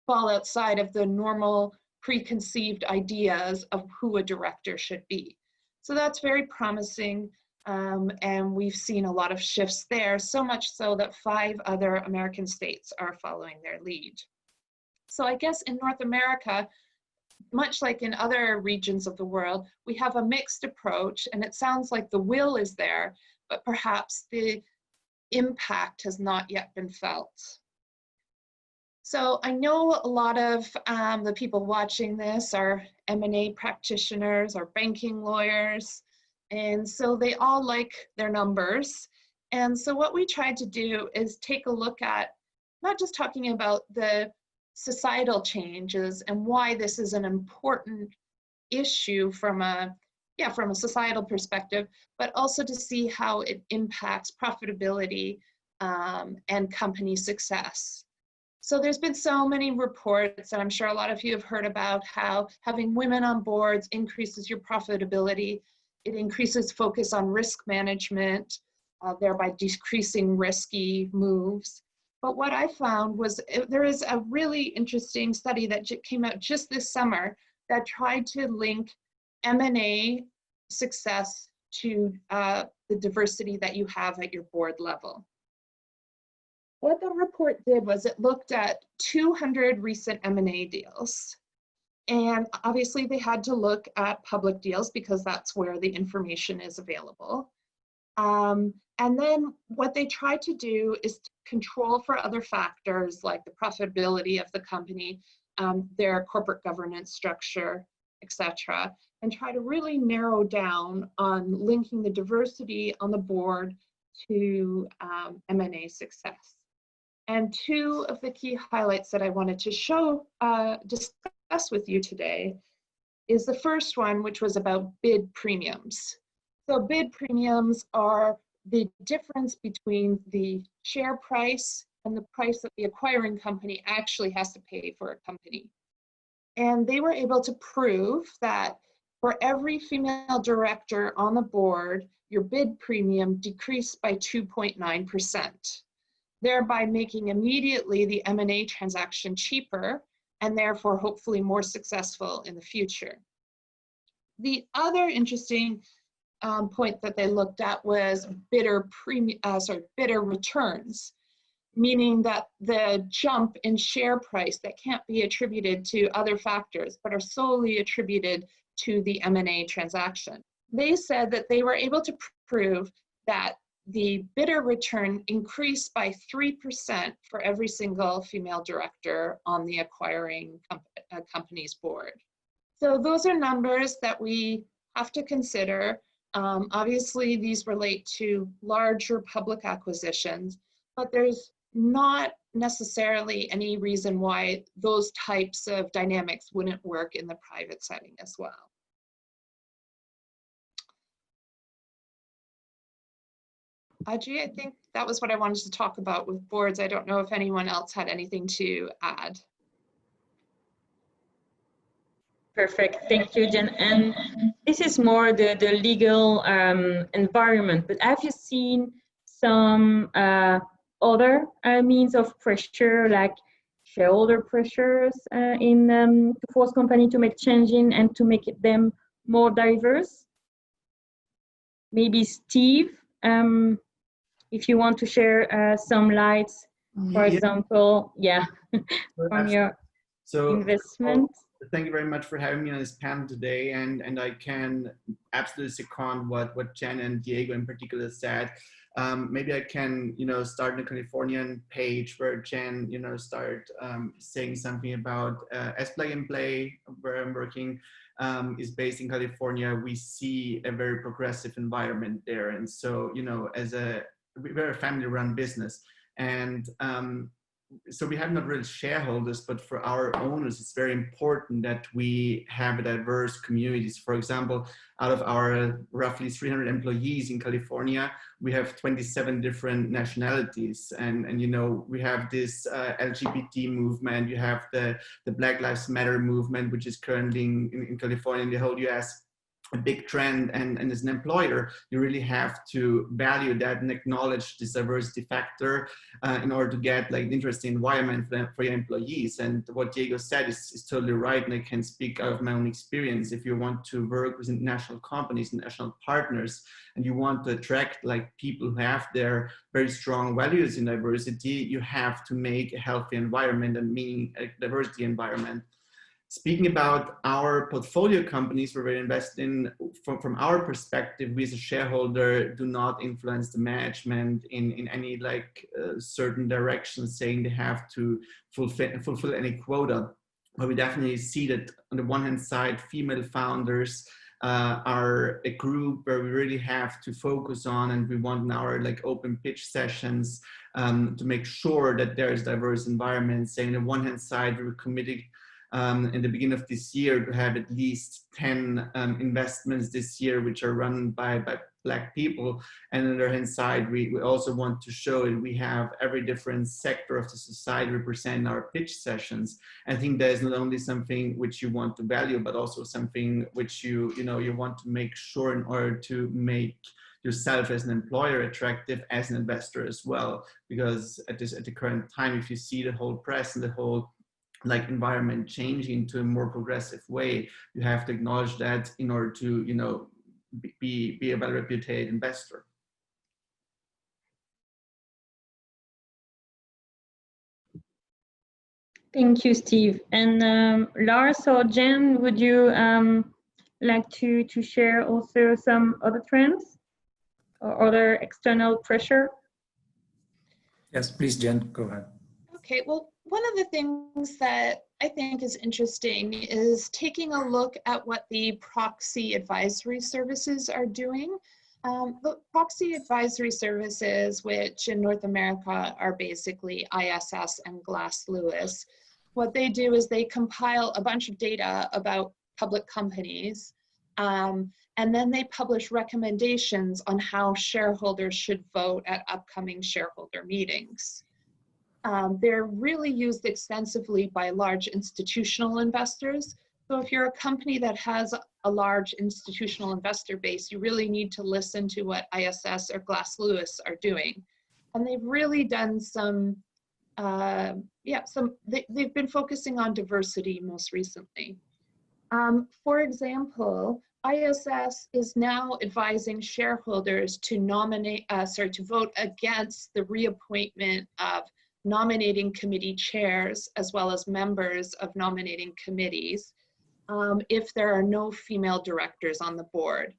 Speaker 4: fall outside of the normal preconceived ideas of who a director should be. So that's very promising, and we've seen a lot of shifts there, so much so that 5 other American states are following their lead. So I guess in North America, much like in other regions of the world, we have a mixed approach, and it sounds like the will is there, but perhaps the impact has not yet been felt. So I know a lot of the people watching this are M&A practitioners or banking lawyers, and so they all like their numbers. And so what we tried to do is take a look at not just talking about the societal changes and why this is an important issue from a societal perspective, but also to see how it impacts profitability and company success. So there's been so many reports, and I'm sure a lot of you have heard about how having women on boards increases your profitability. It increases focus on risk management, thereby decreasing risky moves. But what I found was there is a really interesting study that came out just this summer that tried to link M&A success to the diversity that you have at your board level. what the report did was it looked at 200 recent M&A deals. And obviously they had to look at public deals because that's where the information is available. And then what they tried to do is to control for other factors like the profitability of the company, their corporate governance structure, etc., and try to really narrow down on linking the diversity on the board to M&A success. And two of the key highlights that I wanted to discuss with you today is the first one, which was about bid premiums. So bid premiums are the difference between the share price and the price that the acquiring company actually has to pay for a company. And they were able to prove that for every female director on the board, your bid premium decreased by 2.9%, thereby making immediately the M&A transaction cheaper and therefore hopefully more successful in the future. The other interesting point that they looked at was bidder returns, meaning that the jump in share price that can't be attributed to other factors, but are solely attributed to the M&A transaction. They said that they were able to prove that the bidder return increased by 3% for every single female director on the acquiring company's board. So those are numbers that we have to consider. Obviously, these relate to larger public acquisitions, but there's not necessarily any reason why those types of dynamics wouldn't work in the private setting as well. AIJA, I think that was what I wanted to talk about with boards. I don't know if anyone else had anything to add.
Speaker 1: Perfect, thank you, Jen. And this is more the legal environment, but have you seen some other means of pressure, like shareholder pressures to force company to make changes and to make them more diverse? Maybe Steve, if you want to share some lights, for example, from your investment.
Speaker 5: Thank you very much for having me on this panel today, and I can absolutely second what Jen and Diego in particular said. Maybe I can, start in the Californian page where Jen, start saying something about S-Plug and Play, where I'm working, is based in California. We see a very progressive environment there, and so, we're a family-run business, and so we have not really shareholders, but for our owners, it's very important that we have diverse communities. For example, out of our roughly 300 employees in California, we have 27 different nationalities. And we have this LGBT movement, you have the Black Lives Matter movement, which is currently in California and the whole US. A big trend, and as an employer, you really have to value that and acknowledge this diversity factor in order to get like an interesting environment for your employees. And what Diego said is totally right, and I can speak out of my own experience. If you want to work with international companies, national partners, and you want to attract like people who have their very strong values in diversity, you have to make a healthy environment, and meaning a diversity environment. Speaking about our portfolio companies where we're invested in, from our perspective, we as a shareholder do not influence the management in any certain direction, saying they have to fulfill any quota. But we definitely see that on the one hand side, female founders are a group where we really have to focus on, and we want in our open pitch sessions to make sure that there is diverse environment. Saying on the one hand side, we're committed in the beginning of this year to have at least 10 investments this year which are run by Black people, and on the other hand side we also want to show that we have every different sector of the society represented in our pitch sessions. I think that is not only something which you want to value, but also something which you want to make sure in order to make yourself as an employer attractive as an investor as well, because at the current time, if you see the whole press and the whole environment changing to a more progressive way, you have to acknowledge that in order to be a well reputed investor.
Speaker 1: Thank you, Steve. And Lars or Jen, would you like to share also some other trends or other external pressure?
Speaker 3: Yes, please, Jen, go ahead.
Speaker 4: Okay, well, one of the things that I think is interesting is taking a look at what the proxy advisory services are doing. The proxy advisory services, which in North America are basically ISS and Glass Lewis, what they do is they compile a bunch of data about public companies, and then they publish recommendations on how shareholders should vote at upcoming shareholder meetings. They're really used extensively by large institutional investors. So if you're a company that has a large institutional investor base, you really need to listen to what ISS or Glass Lewis are doing. And they've really done some, they've been focusing on diversity most recently. For example, ISS is now advising shareholders to vote against the reappointment of nominating committee chairs as well as members of nominating committees if there are no female directors on the board.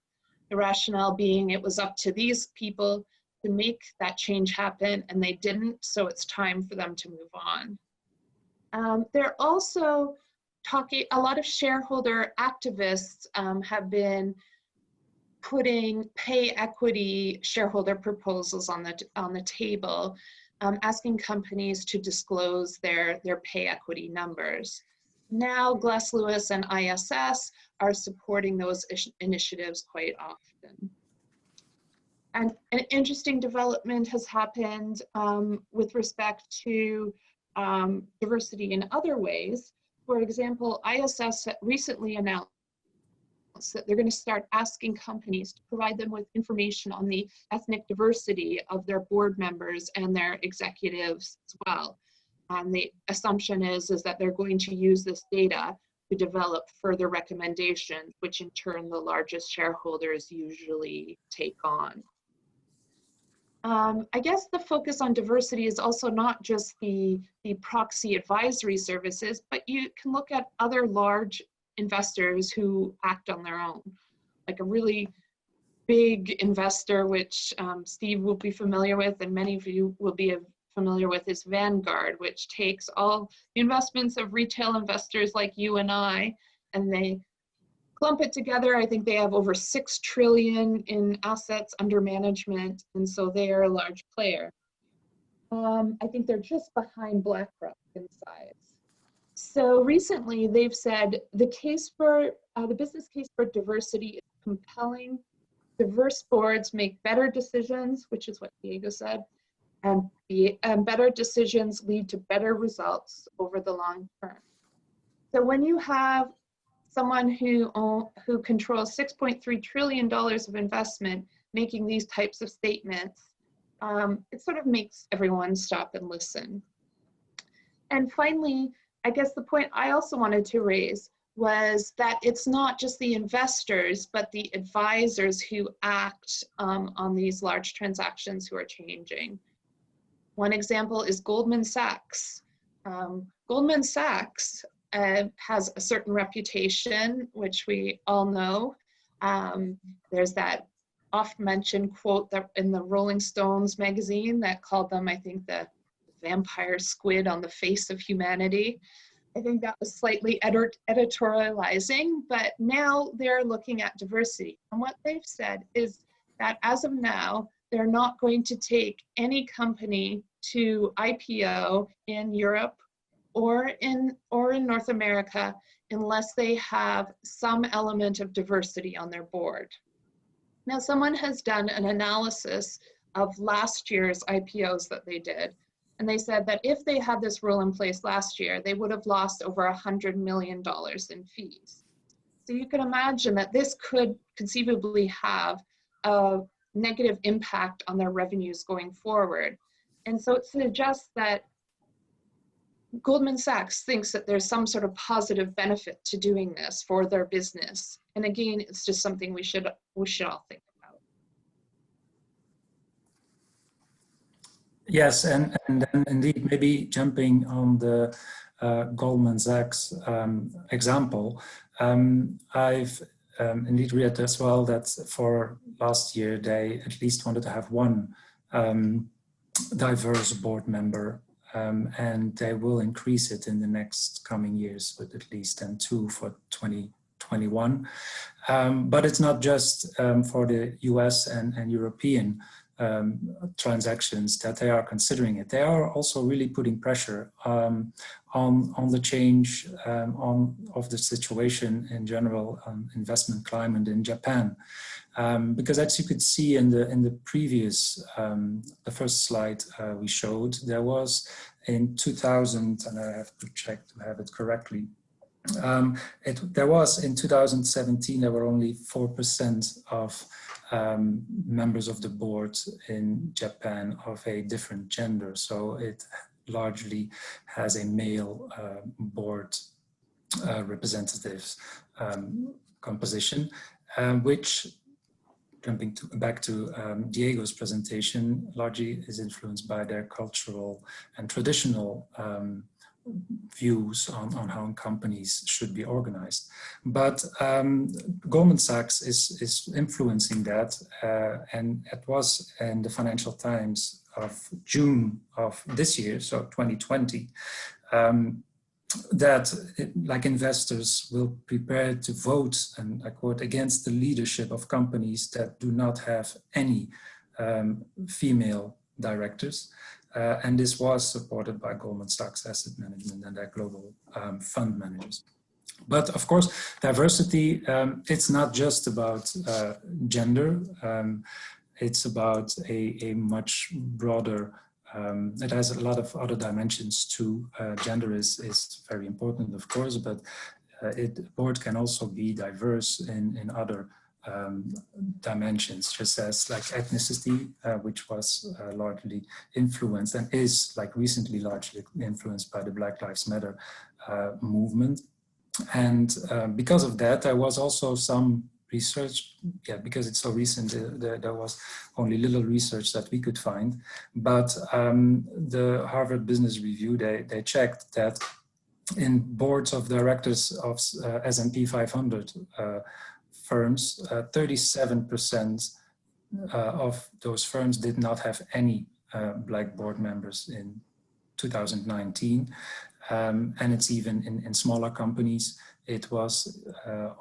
Speaker 4: The rationale being it was up to these people to make that change happen and they didn't, so it's time for them to move on. They're also talking, a lot of shareholder activists have been putting pay equity shareholder proposals on the table, asking companies to disclose their pay equity numbers. Now, Glass Lewis and ISS are supporting those initiatives quite often. And an interesting development has happened with respect to diversity in other ways. For example, ISS recently announced that they're going to start asking companies to provide them with information on the ethnic diversity of their board members and their executives as well. And the assumption is that they're going to use this data to develop further recommendations, which in turn the largest shareholders usually take on. I guess the focus on diversity is also not just the proxy advisory services, but you can look at other large investors who act on their own. Like a really big investor, which Steve will be familiar with and many of you will be familiar with, is Vanguard, which takes all the investments of retail investors like you and I, and they clump it together. I think they have over 6 trillion in assets under management, and so they are a large player. I think they're just behind BlackRock in size. So recently they've said the case for, the business case for diversity is compelling. Diverse boards make better decisions, which is what Diego said, and better decisions lead to better results over the long term. So when you have someone who controls $6.3 trillion of investment making these types of statements, it sort of makes everyone stop and listen. And finally, I guess the point I also wanted to raise was that it's not just the investors, but the advisors who act on these large transactions who are changing. One example is Goldman Sachs. Goldman Sachs has a certain reputation, which we all know. There's that oft-mentioned quote that in the Rolling Stones magazine that called them, I think, the vampire squid on the face of humanity. I think that was slightly editorializing, but now they're looking at diversity. And what they've said is that as of now, they're not going to take any company to IPO in Europe or in North America unless they have some element of diversity on their board. Now, someone has done an analysis of last year's IPOs that they did, and they said that if they had this rule in place last year, they would have lost over $100 million in fees. So you can imagine that this could conceivably have a negative impact on their revenues going forward. And so it suggests that Goldman Sachs thinks that there's some sort of positive benefit to doing this for their business. And again, it's just something we should all think about.
Speaker 3: Yes, and then indeed, maybe jumping on the Goldman Sachs example, I've indeed read as well that for last year they at least wanted to have one diverse board member, and they will increase it in the next coming years with at least 2 for 2021. But it's not just for the US and European transactions that they are considering it. They are also really putting pressure on the change of the situation in general, investment climate in Japan. Because as you could see in the previous, the first slide we showed, there was in 2000, and I have to check to have it correctly, there was in 2017, there were only 4% of members of the board in Japan of a different gender. So it largely has a male board representatives composition, which, jumping back to Diego's presentation, largely is influenced by their cultural and traditional views on how companies should be organized. But Goldman Sachs is influencing that, and it was in the Financial Times of June of this year, so 2020, that like investors will prepare to vote, and I quote, against the leadership of companies that do not have any female directors. And this was supported by Goldman Sachs Asset Management and their global fund managers. But of course, diversity, it's not just about gender. It's about a much broader, it has a lot of other dimensions too. Gender is very important, of course, but the board can also be diverse in other dimensions, just as like ethnicity, which was largely influenced and is like recently largely influenced by the Black Lives Matter movement. And because of that, there was also some research, because it's so recent, there was only little research that we could find, but the Harvard Business Review, they checked that in boards of directors of S&P 500 firms, 37% of those firms did not have any Black board members in 2019. And it's even in smaller companies, it was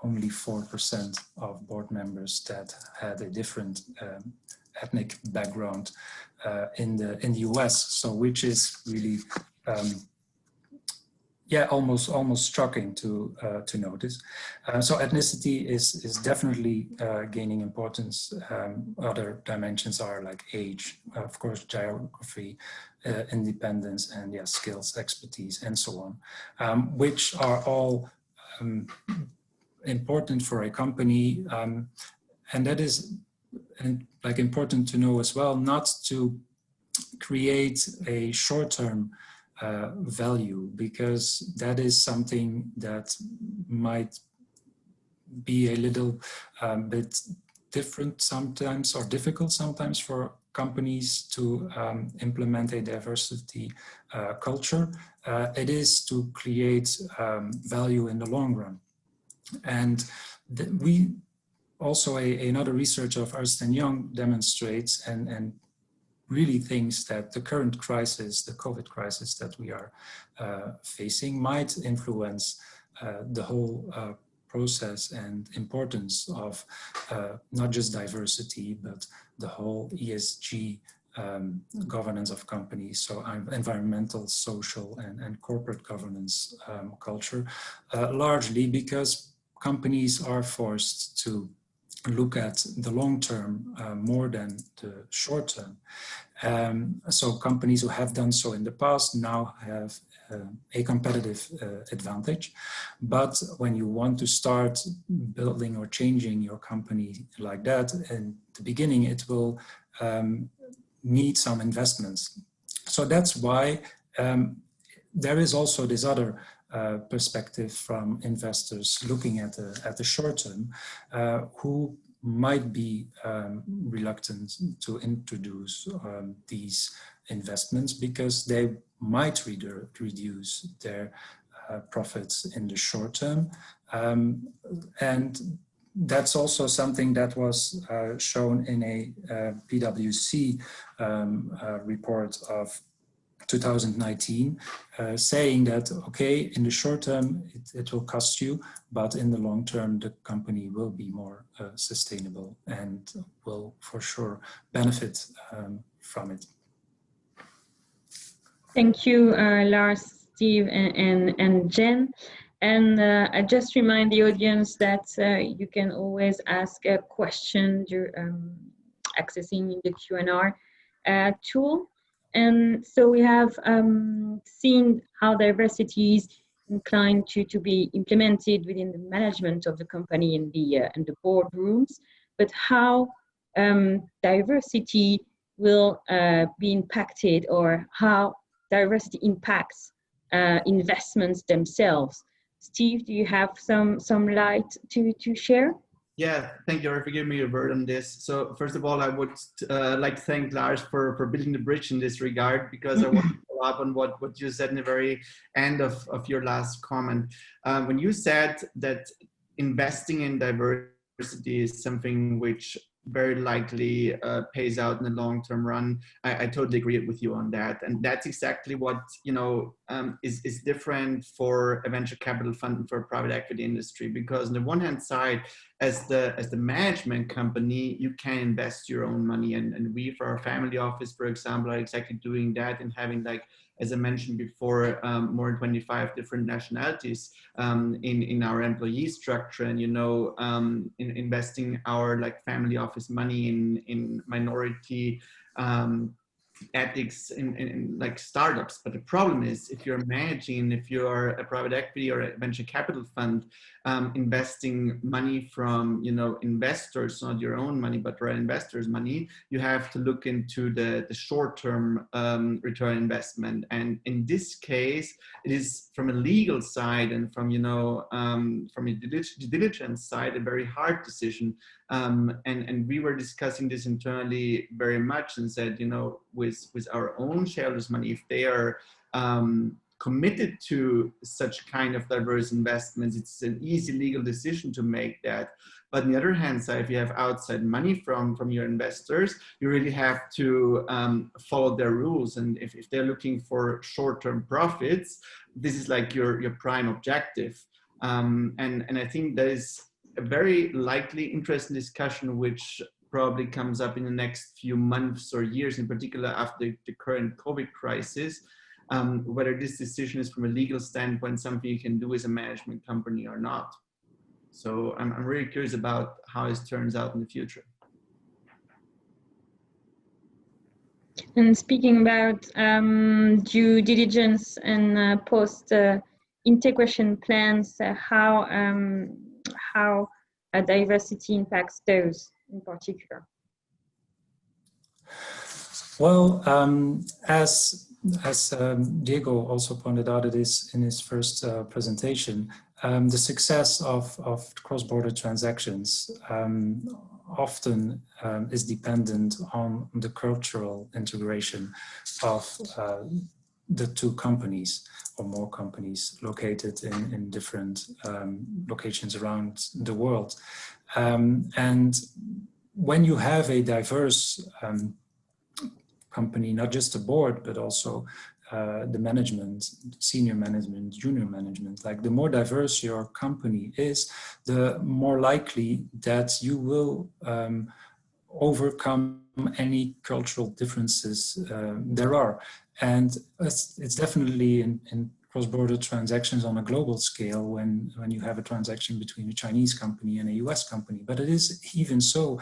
Speaker 3: only 4% of board members that had a different ethnic background in the US. So which is really almost shocking to notice. So ethnicity is definitely gaining importance. Other dimensions are like age, of course, geography, independence, and skills, expertise, and so on, which are all important for a company, and that is like important to know as well, not to create a short-term value, because that is something that might be a little bit different sometimes, or difficult sometimes for companies to implement a diversity culture. It is to create value in the long run. And we also, another research of Ernst & Young demonstrates and really thinks that the current crisis, the COVID crisis that we are facing, might influence the whole process and importance of not just diversity, but the whole ESG governance of companies, so environmental, social, and corporate governance culture, largely because companies are forced to look at the long term more than the short term. So companies who have done so in the past now have a competitive advantage. But when you want to start building or changing your company like that, in the beginning it will need some investments. So that's why there is also this other perspective from investors looking at the short term, who might be reluctant to introduce these investments because they might reduce their profits in the short term. And that's also something that was shown in a PwC report of 2019, saying that, okay, in the short term, it will cost you, but in the long term, the company will be more sustainable and will for sure benefit from it.
Speaker 1: Thank you, Lars, Steve, and Jen. And I just remind the audience that you can always ask a question accessing the Q&R tool. And so we have seen how diversity is inclined to be implemented within the management of the company in the boardrooms, but how diversity will be impacted, or how diversity impacts investments themselves. Steve, do you have some light to share?
Speaker 5: Yeah, thank you for giving me a word on this. So first of all, I would like to thank Lars for building the bridge in this regard, because I want to follow up on what you said in the very end of your last comment. When you said that investing in diversity is something which very likely pays out in the long-term run, I totally agree with you on that. And that's exactly what, is different for a venture capital fund and for a private equity industry, because on the one hand side, as the management company, you can invest your own money, and we, for our family office, for example, are exactly doing that, and having, like, as I mentioned before, more than 25 different nationalities in our employee structure, and in investing our family office money in minority ethics in like startups. But the problem is, if you're managing, if you're a private equity or a venture capital fund, investing money from investors, not your own money but for investors' money, you have to look into the short-term return investment. And in this case, it is from a legal side and from from a due diligence side a very hard decision. And we were discussing this internally very much, and said, with our own shareholders' money, if they are committed to such kind of diverse investments, it's an easy legal decision to make that. But on the other hand side, if you have outside money from your investors, you really have to follow their rules. And if they're looking for short-term profits, this is like your prime objective. And I think that is a very likely interesting discussion, which probably comes up in the next few months or years, in particular after the current COVID crisis, whether this decision is from a legal standpoint something you can do as a management company or not. So I'm really curious about how this turns out in the future.
Speaker 1: And speaking about due diligence and post integration plans, how diversity impacts those in particular?
Speaker 3: Well, as Diego also pointed out, it is in his first presentation, the success of cross-border transactions often is dependent on the cultural integration of the two companies or more companies located in different locations around the world. And when you have a diverse company, not just the board, but also the management, senior management, junior management, like the more diverse your company is, the more likely that you will overcome any cultural differences there are. And it's definitely in cross-border transactions on a global scale when you have a transaction between a Chinese company and a US company. But it is even so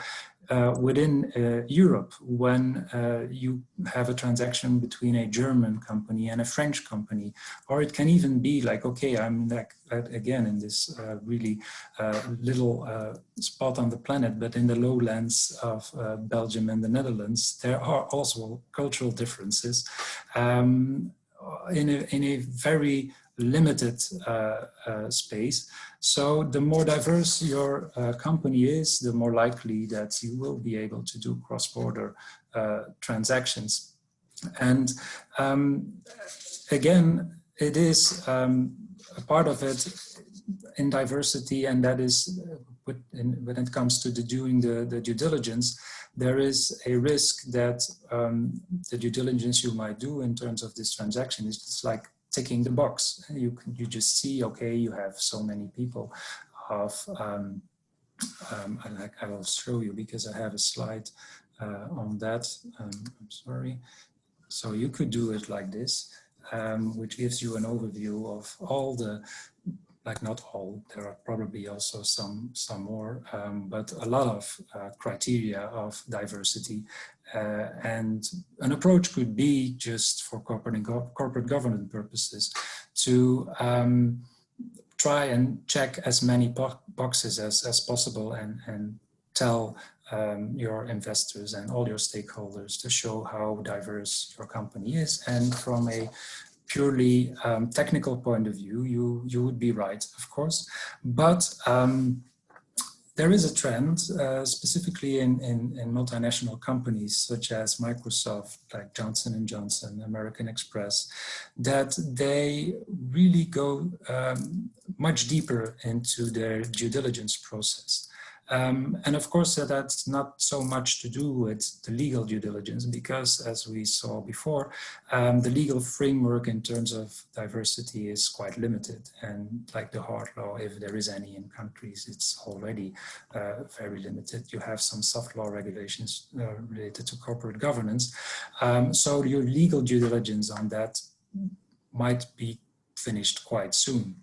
Speaker 3: within Europe when you have a transaction between a German company and a French company. Or it can even be like, okay, I'm like, again in this really little spot on the planet, but in the lowlands of Belgium and the Netherlands, there are also cultural differences. In a very limited space. So the more diverse your company is, the more likely that you will be able to do cross-border transactions. And again, it is a part of it in diversity, and that is when it comes to doing the due diligence, there is a risk that the due diligence you might do in terms of this transaction is just like ticking the box. You just see, okay, you have so many people of, I will show you because I have a slide on that. I'm sorry. So you could do it like this, which gives you an overview of all the, like not all, there are probably also some more, but a lot of criteria of diversity. And an approach could be just for corporate governance purposes to try and check as many boxes as possible and tell your investors and all your stakeholders to show how diverse your company is. And from a purely technical point of view, you would be right, of course, but there is a trend, specifically in multinational companies such as Microsoft, like Johnson & Johnson, American Express, that they really go much deeper into their due diligence process. And of course, that's not so much to do with the legal due diligence, because as we saw before, the legal framework in terms of diversity is quite limited. And like the hard law, if there is any in countries, it's already very limited. You have some soft law regulations related to corporate governance. So your legal due diligence on that might be finished quite soon.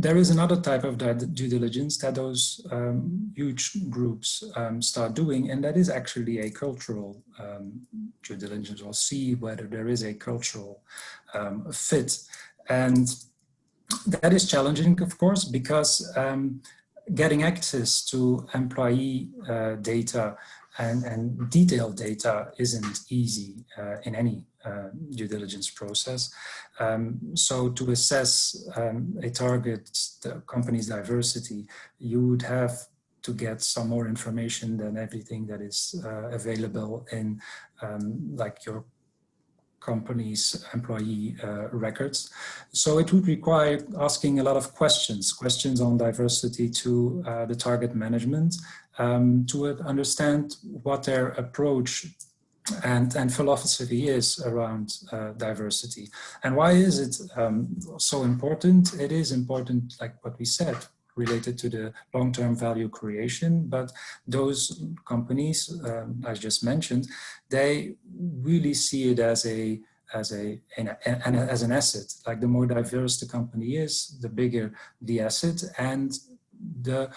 Speaker 3: There is another type of due diligence that those huge groups start doing, and that is actually a cultural due diligence, or see whether there is a cultural fit. And that is challenging, of course, because getting access to employee data and detailed data isn't easy in any due diligence process. So to assess a target company's diversity, you would have to get some more information than everything that is available in like your company's employee records. So it would require asking a lot of questions on diversity to the target management, to understand what their approach and philosophy is around diversity. And why is it so important? It is important, like what we said, related to the long-term value creation, but those companies, I just mentioned, they really see it as an asset. Like the more diverse the company is, the bigger the asset, and the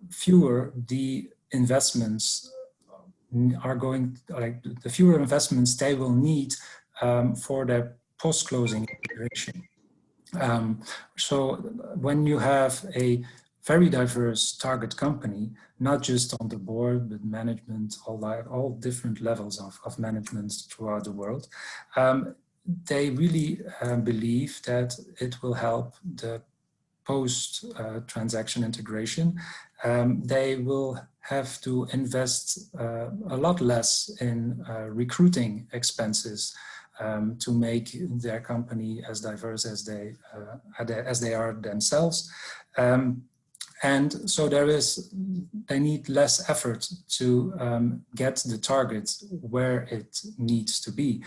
Speaker 3: fewer the investments are going, like the fewer investments they will need for their post-closing integration. So when you have a very diverse target company, not just on the board, but management, all different levels of management throughout the world, they really believe that it will help the post-transaction integration. They will have to invest a lot less in recruiting expenses to make their company as diverse as they are themselves. And so they need less effort to get the target where it needs to be.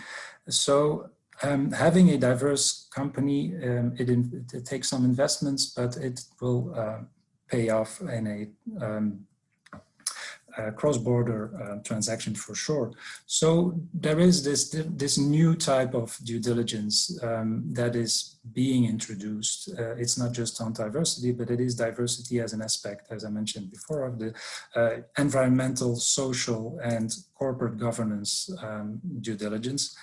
Speaker 3: So having a diverse company, it takes some investments, but it will pay off in a cross-border transaction for sure. So there is this new type of due diligence that is being introduced. It's not just on diversity, but it is diversity as an aspect, as I mentioned before, of the environmental, social, and corporate governance due diligence.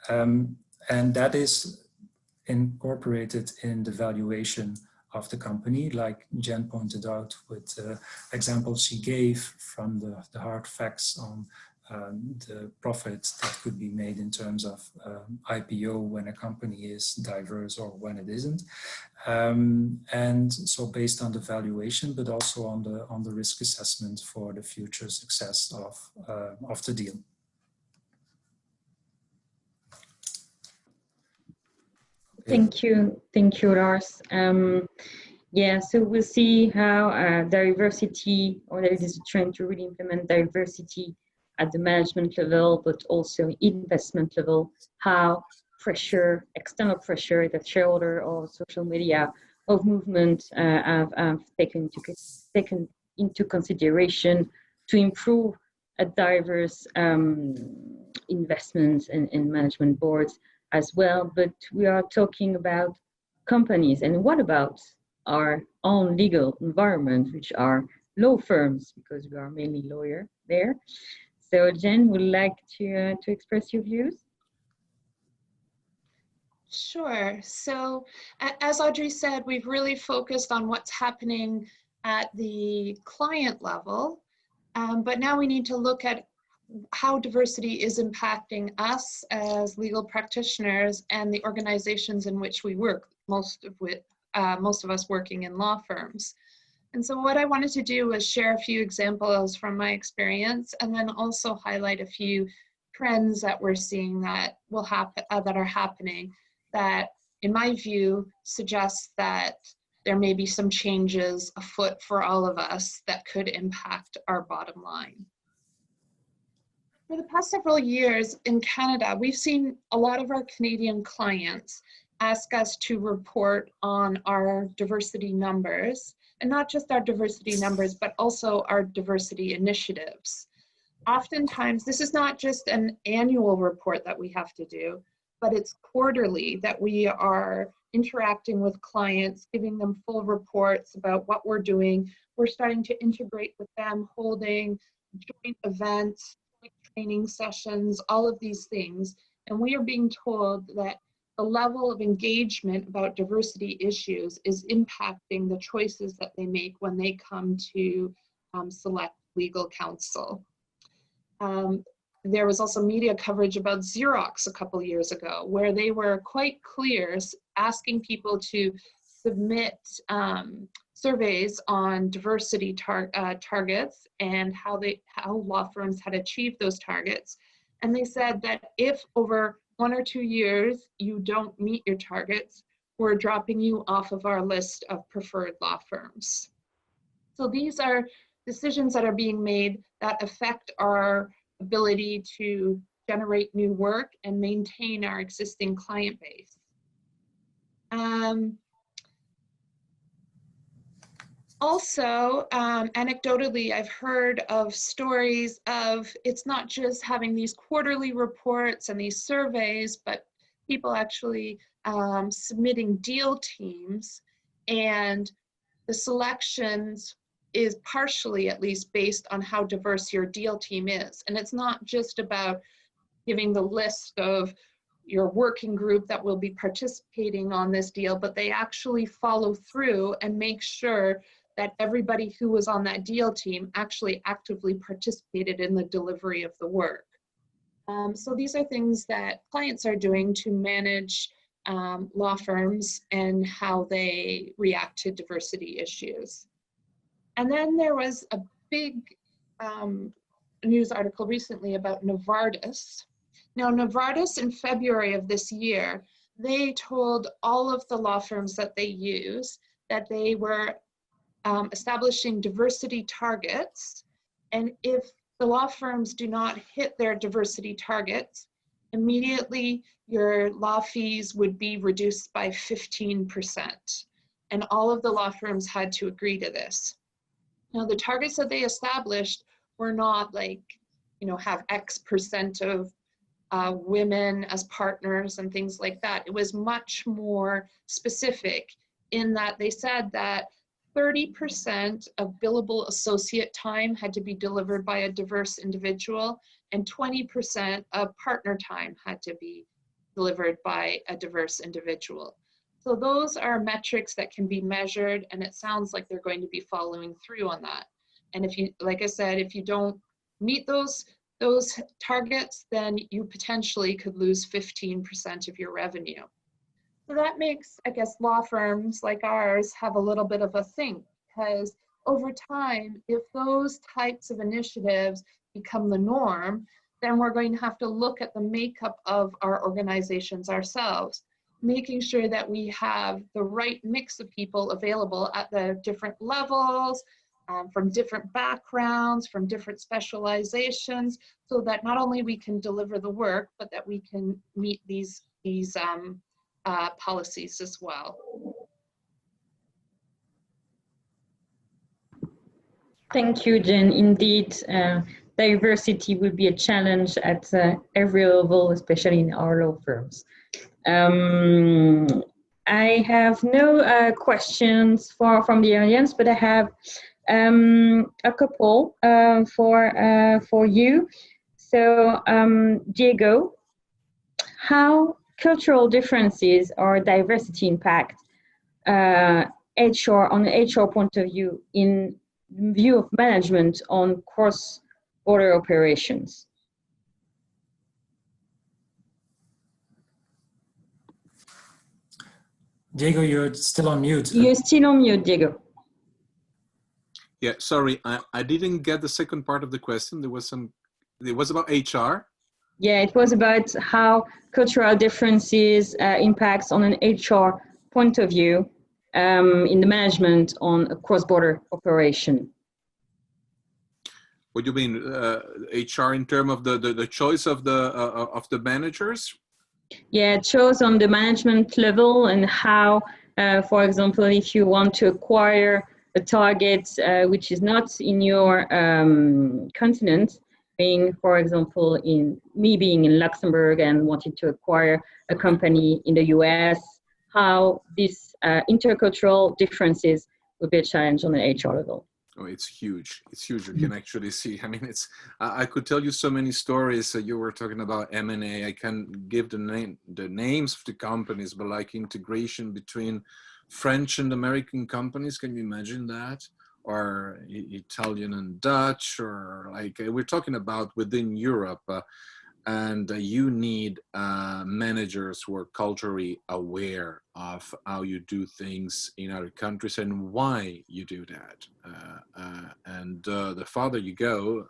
Speaker 3: And that is incorporated in the valuation of the company, like Jen pointed out with the examples she gave from the hard facts on the profits that could be made in terms of IPO when a company is diverse or when it isn't. And so based on the valuation, but also on the risk assessment for the future success of the deal.
Speaker 1: Thank you, Lars. Yeah, so we'll see how diversity, or there is a trend to really implement diversity at the management level, but also investment level, how pressure, external pressure that shareholder or social media of movement have taken into consideration to improve a diverse investments in management boards as well. But we are talking about companies, and what about our own legal environment, which are law firms, because we are mainly lawyer there. So Jen, would like to express your views?
Speaker 4: Sure. So as Audrey said, we've really focused on what's happening at the client level, but now we need to look at how diversity is impacting us as legal practitioners and the organizations in which we work, most of us working in law firms. And so what I wanted to do was share a few examples from my experience, and then also highlight a few trends that we're seeing that will happen, that are happening, that in my view suggests that there may be some changes afoot for all of us that could impact our bottom line. For the past several years in Canada, we've seen a lot of our Canadian clients ask us to report on our diversity numbers, and not just our diversity numbers, but also our diversity initiatives. Oftentimes, this is not just an annual report that we have to do, but it's quarterly that we are interacting with clients, giving them full reports about what we're doing. We're starting to integrate with them, holding joint events, training sessions, all of these things. And we are being told that the level of engagement about diversity issues is impacting the choices that they make when they come to select legal counsel. There was also media coverage about Xerox a couple years ago, where they were quite clear, asking people to submit surveys on diversity targets and how law firms had achieved those targets. And they said that if over 1 or 2 years you don't meet your targets, we're dropping you off of our list of preferred law firms. So these are decisions that are being made that affect our ability to generate new work and maintain our existing client base. Also, anecdotally, I've heard of stories of it's not just having these quarterly reports and these surveys, but people actually submitting deal teams, and the selections is partially, at least, based on how diverse your deal team is. And it's not just about giving the list of your working group that will be participating on this deal, but they actually follow through and make sure that everybody who was on that deal team actually actively participated in the delivery of the work. So these are things that clients are doing to manage law firms and how they react to diversity issues. And then there was a big news article recently about Novartis. Now, Novartis in February of this year, they told all of the law firms that they use that they were establishing diversity targets, and if the law firms do not hit their diversity targets, immediately your law fees would be reduced by 15%. And all of the law firms had to agree to this. Now, the targets that they established were not like, have X% of women as partners and things like that. It was much more specific in that they said that 30% of billable associate time had to be delivered by a diverse individual, and 20% of partner time had to be delivered by a diverse individual. So those are metrics that can be measured, and it sounds like they're going to be following through on that. And if you, like I said, if you don't meet those those targets, then you potentially could lose 15% of your revenue. So that makes, I guess, law firms like ours have a little bit of a think, because over time, if those types of initiatives become the norm, then we're going to have to look at the makeup of our organizations ourselves, making sure that we have the right mix of people available at the different levels, from different backgrounds, from different specializations, so that not only we can deliver the work, but that we can meet these policies as well.
Speaker 1: Thank you, Jen. Indeed, diversity will be a challenge at every level, especially in our law firms. I have no questions from the audience, but I have a couple for you. So, Diego, how cultural differences or diversity impact HR on the HR point of view in view of management on cross-border operations?
Speaker 3: Diego, you're still on mute.
Speaker 1: You're still on mute, Diego.
Speaker 2: Yeah, sorry, I didn't get the second part of the question. It was about HR.
Speaker 1: Yeah, it was about how cultural differences impacts on an HR point of view in the management on a cross-border operation.
Speaker 2: What do you mean, HR in terms of the choice of the managers?
Speaker 1: Yeah, it shows on the management level and how, for example, if you want to acquire a target which is not in your continent, being, for example, being in Luxembourg and wanting to acquire a company in the US, how these intercultural differences would be a challenge on the HR level.
Speaker 2: Oh, it's huge. It's huge. You can actually see. I mean, I could tell you so many stories. You were talking about M&A. I can give the names of the companies, but like integration between French and American companies. Can you imagine that? Or Italian and Dutch, or like we're talking about within Europe. And you need managers who are culturally aware of how you do things in other countries and why you do that. And the farther you go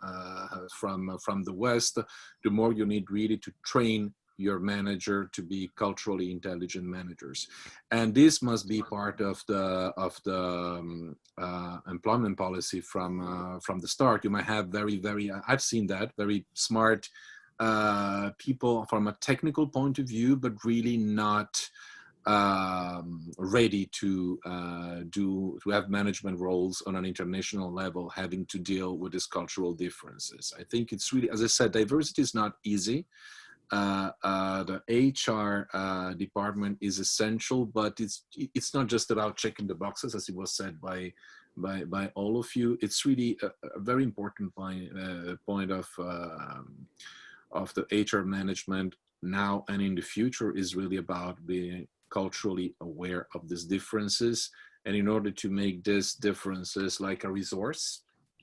Speaker 2: from the West, the more you need really to train your manager to be culturally intelligent managers. And this must be part of the employment policy from the start. You might have very, I've seen that, very smart people from a technical point of view, but really not ready to have management roles on an international level, having to deal with these cultural differences. I think it's really, as I said, diversity is not easy. The HR department is essential, but it's not just about checking the boxes, as it was said by all of you. It's really a very important point of the HR management now and in the future is really about being culturally aware of these differences. And in order to make these differences like a resource,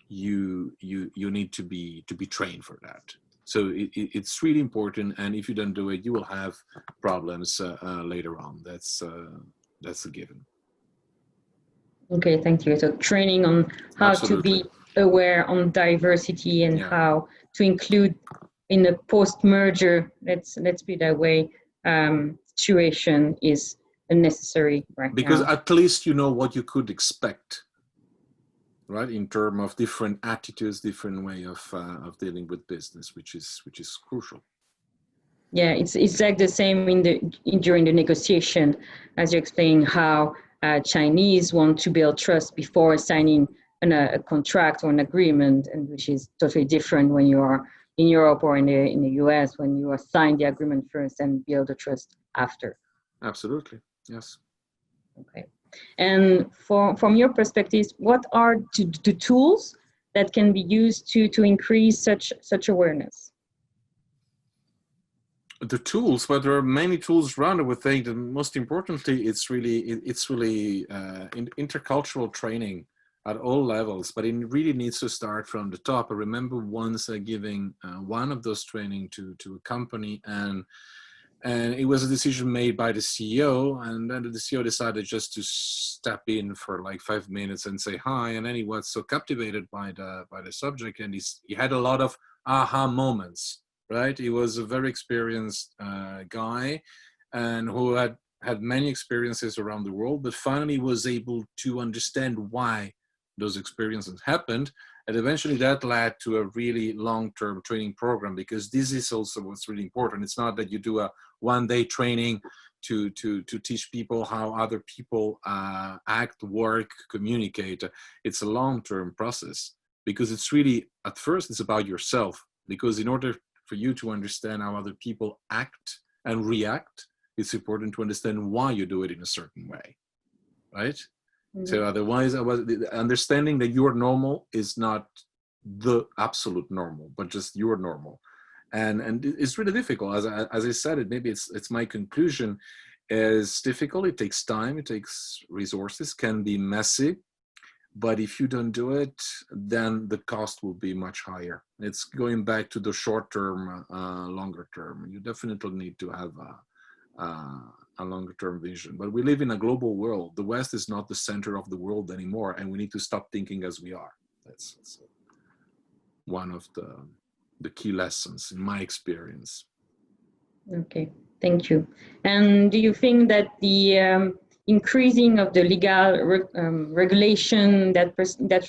Speaker 2: you need to be trained for that. So it's really important. And if you don't do it, you will have problems later on. That's a given.
Speaker 1: Okay, thank you. So training on how
Speaker 2: Absolutely.
Speaker 1: to be aware on diversity and how to include in a post-merger, let's be that way, situation is necessary right
Speaker 2: because
Speaker 1: now.
Speaker 2: At least you know what you could expect, right? In terms of different attitudes, different way of dealing with business, which is crucial.
Speaker 1: Yeah, it's like the same during the negotiation, as you explained how Chinese want to build trust before signing a contract or an agreement, and which is totally different when you are in Europe or in the US, when you sign the agreement first and build the trust after. Absolutely, yes. Okay. And from your perspective, what are the tools that can be used to increase such awareness? The tools, but there are many tools around. I would think that most importantly, it's really intercultural training
Speaker 2: at all levels, but it really needs to start from the top. I remember once giving one of those training to a company, and it was a decision made by the CEO, and then the CEO decided just to step in for like 5 minutes and say hi, and then he was so captivated by the subject, and he had a lot of aha moments, right? He was a very experienced guy, and who had many experiences around the world, but finally was able to understand why those experiences happened. And eventually that led to a really long-term training program, because this is also what's really important. It's not that you do a one-day training to teach people how other people act, work, communicate. It's a long-term process, because it's really, at first, it's about yourself. Because in order for you to understand how other people act and react, it's important to understand why you do it in a certain way, right? So otherwise, understanding that you're normal is not the absolute normal, but just you're normal. And it's really difficult. As I said, maybe it's my conclusion, is difficult. It takes time, it takes resources, can be messy. But if you don't do it, then the cost will be much higher. It's going back to the short term, longer term. You definitely need to have a longer term vision. But we live in a global world. The West is not the center of the world anymore, and we need to stop thinking as we are. That's one of the key lessons in my experience.
Speaker 1: Okay, thank you. And do you think that the increasing of the legal regulation that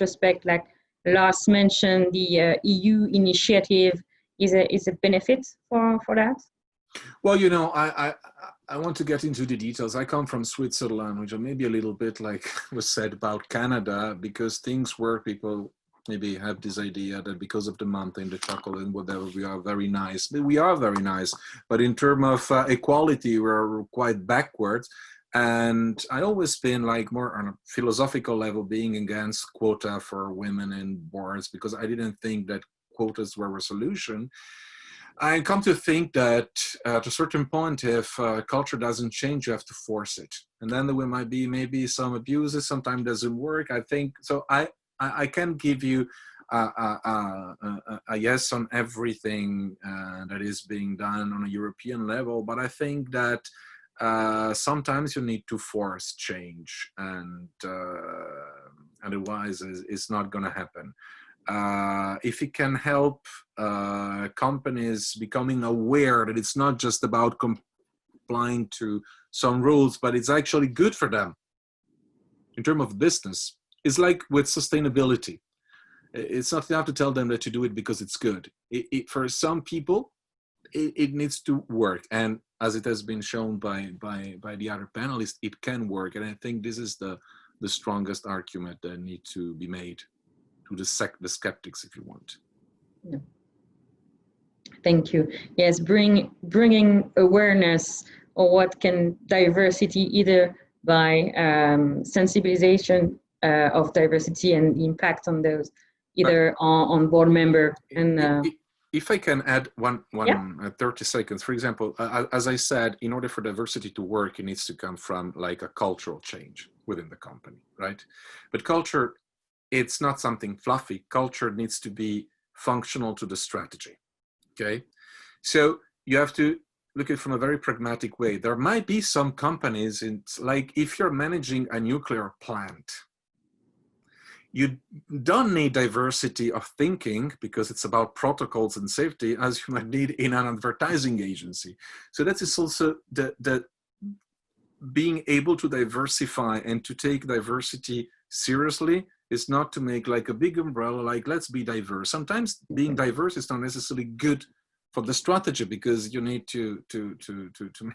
Speaker 1: respect, like Lars mentioned, the EU initiative is a benefit for that?
Speaker 2: Well, you know, I want to get into the details. I come from Switzerland, which are maybe a little bit like was said about Canada, because things where people maybe have this idea that because of the mountain, the chocolate and whatever, we are very nice. But we are very nice, but in terms of equality, we're quite backwards. And I always been like more on a philosophical level, being against quota for women in boards, because I didn't think that quotas were a solution. I come to think that at a certain point, if culture doesn't change, you have to force it. And then there might be maybe some abuses, sometimes doesn't work. I think, so I can give you a yes on everything that is being done on a European level, but I think that sometimes you need to force change, and otherwise it's not going to happen. If it can help companies becoming aware that it's not just about complying to some rules, but it's actually good for them in terms of business. It's like with sustainability. It's not enough to tell them that you do it because it's good. For some people, it needs to work. And as it has been shown by the other panelists, it can work. And I think this is the strongest argument that needs to be made to the skeptics, if you want.
Speaker 1: Yeah. Thank you. Yes, bringing awareness of what can diversity, either by sensibilization of diversity and the impact on those, either on board member and.
Speaker 2: If I can add one
Speaker 1: yeah.
Speaker 2: 30 seconds, for example, as I said, in order for diversity to work, it needs to come from like a cultural change within the company, right? But culture, it's not something fluffy. Culture needs to be functional to the strategy, okay? So you have to look at it from a very pragmatic way. There might be some companies, like if you're managing a nuclear plant, you don't need diversity of thinking because it's about protocols and safety as you might need in an advertising agency. So that is also the being able to diversify and to take diversity seriously is not to make like a big umbrella, like let's be diverse. Sometimes being diverse is not necessarily good for the strategy because you need to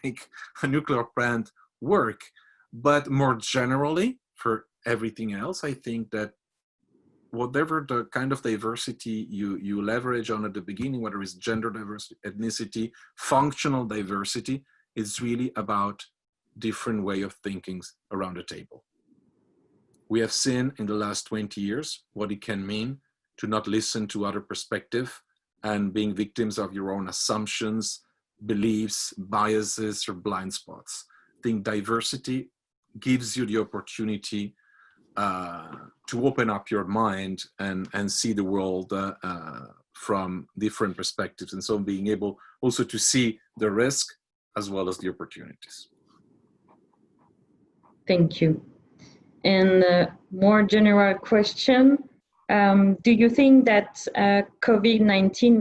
Speaker 2: make a nuclear plant work. But more generally, for everything else, I think that whatever the kind of diversity you leverage on at the beginning, whether it's gender diversity, ethnicity, functional diversity, it's really about different way of thinking around the table. We have seen in the last 20 years what it can mean to not listen to other perspective and being victims of your own assumptions, beliefs, biases, or blind spots. I think diversity gives you the opportunity to open up your mind and see the world from different perspectives, and so being able also to see the risk as well as the opportunities.
Speaker 1: Thank you. And more general question, do you think that COVID-19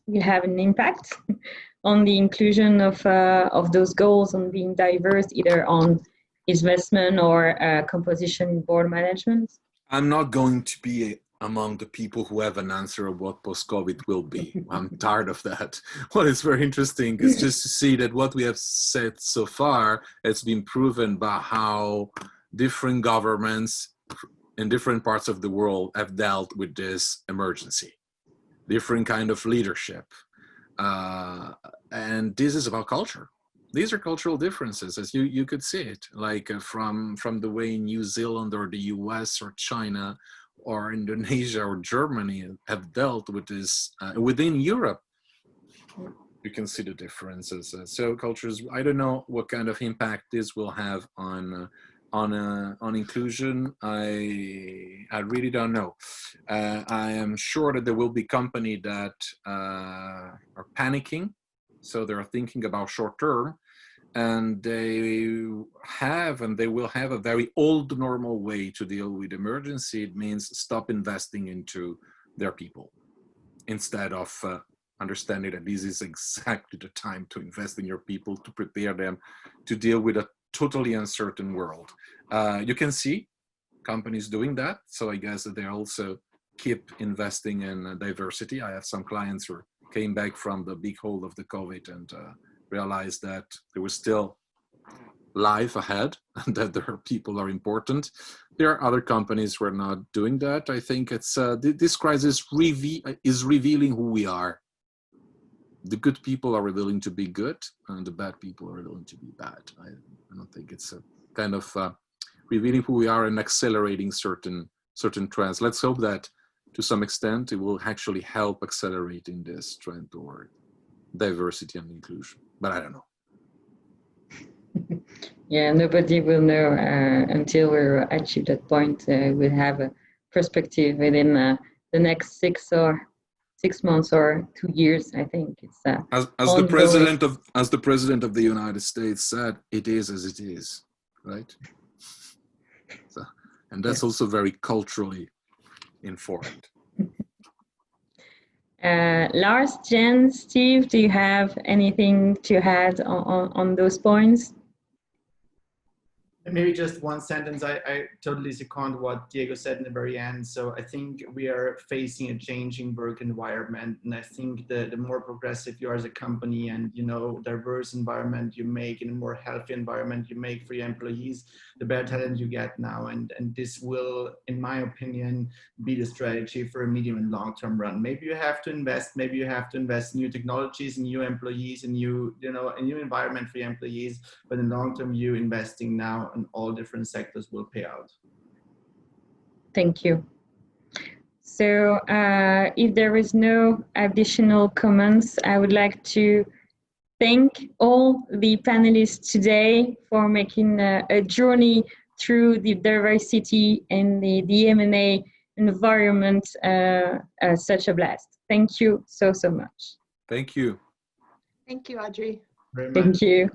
Speaker 1: will have an impact on the inclusion of those goals on being diverse, either on investment or composition in board management?
Speaker 2: I'm not going to be among the people who have an answer of what post-COVID will be. I'm tired of that. What is very interesting is just to see that what we have said so far has been proven by how different governments in different parts of the world have dealt with this emergency. Different kind of leadership. And this is about culture. These are cultural differences, as you could see it, like from the way New Zealand or the US or China or Indonesia or Germany have dealt with this. Within Europe, you can see the differences. So cultures, I don't know what kind of impact this will have on inclusion. I really don't know. I am sure that there will be companies that are panicking, so they're thinking about short term, and they will have a very old normal way to deal with emergency. It means stop investing into their people instead of understanding that this is exactly the time to invest in your people, to prepare them to deal with a totally uncertain world. You can see companies doing that. So I guess that they also keep investing in diversity. I have some clients who came back from the big hole of the COVID and realized that there was still life ahead and that their people are important. There are other companies who are not doing that. I think it's this crisis is revealing who we are. The good people are willing to be good, and the bad people are willing to be bad. I don't think it's a kind of revealing who we are and accelerating certain trends. Let's hope that to some extent it will actually help accelerating this trend toward diversity and inclusion. But I don't know.
Speaker 1: Yeah, nobody will know until we achieve that point. We'll have a perspective within the next 6 months or 2 years. I think it's
Speaker 2: as the president of the United States said, it is as it is, right? So, and that's also very culturally informed.
Speaker 1: Lars, Jen, Steve, do you have anything to add on those points?
Speaker 5: Maybe just one sentence. I totally second what Diego said in the very end. So I think we are facing a changing work environment, and I think the more progressive you are as a company, and diverse environment you make, in a more healthy environment you make for your employees, the better talent you get now. And this will, in my opinion, be the strategy for a medium and long-term run. Maybe you have to invest. Maybe you have to invest in new technologies, in new employees, in new environment for your employees. But in long term, you investing now in all different sectors will pay out.
Speaker 1: Thank you. So if there is no additional comments, I would like to thank all the panelists today for making a journey through the diversity and the M&A environment such a blast. Thank you so much.
Speaker 2: Thank you.
Speaker 4: Thank you, Audrey.
Speaker 5: Very much.
Speaker 1: Thank you.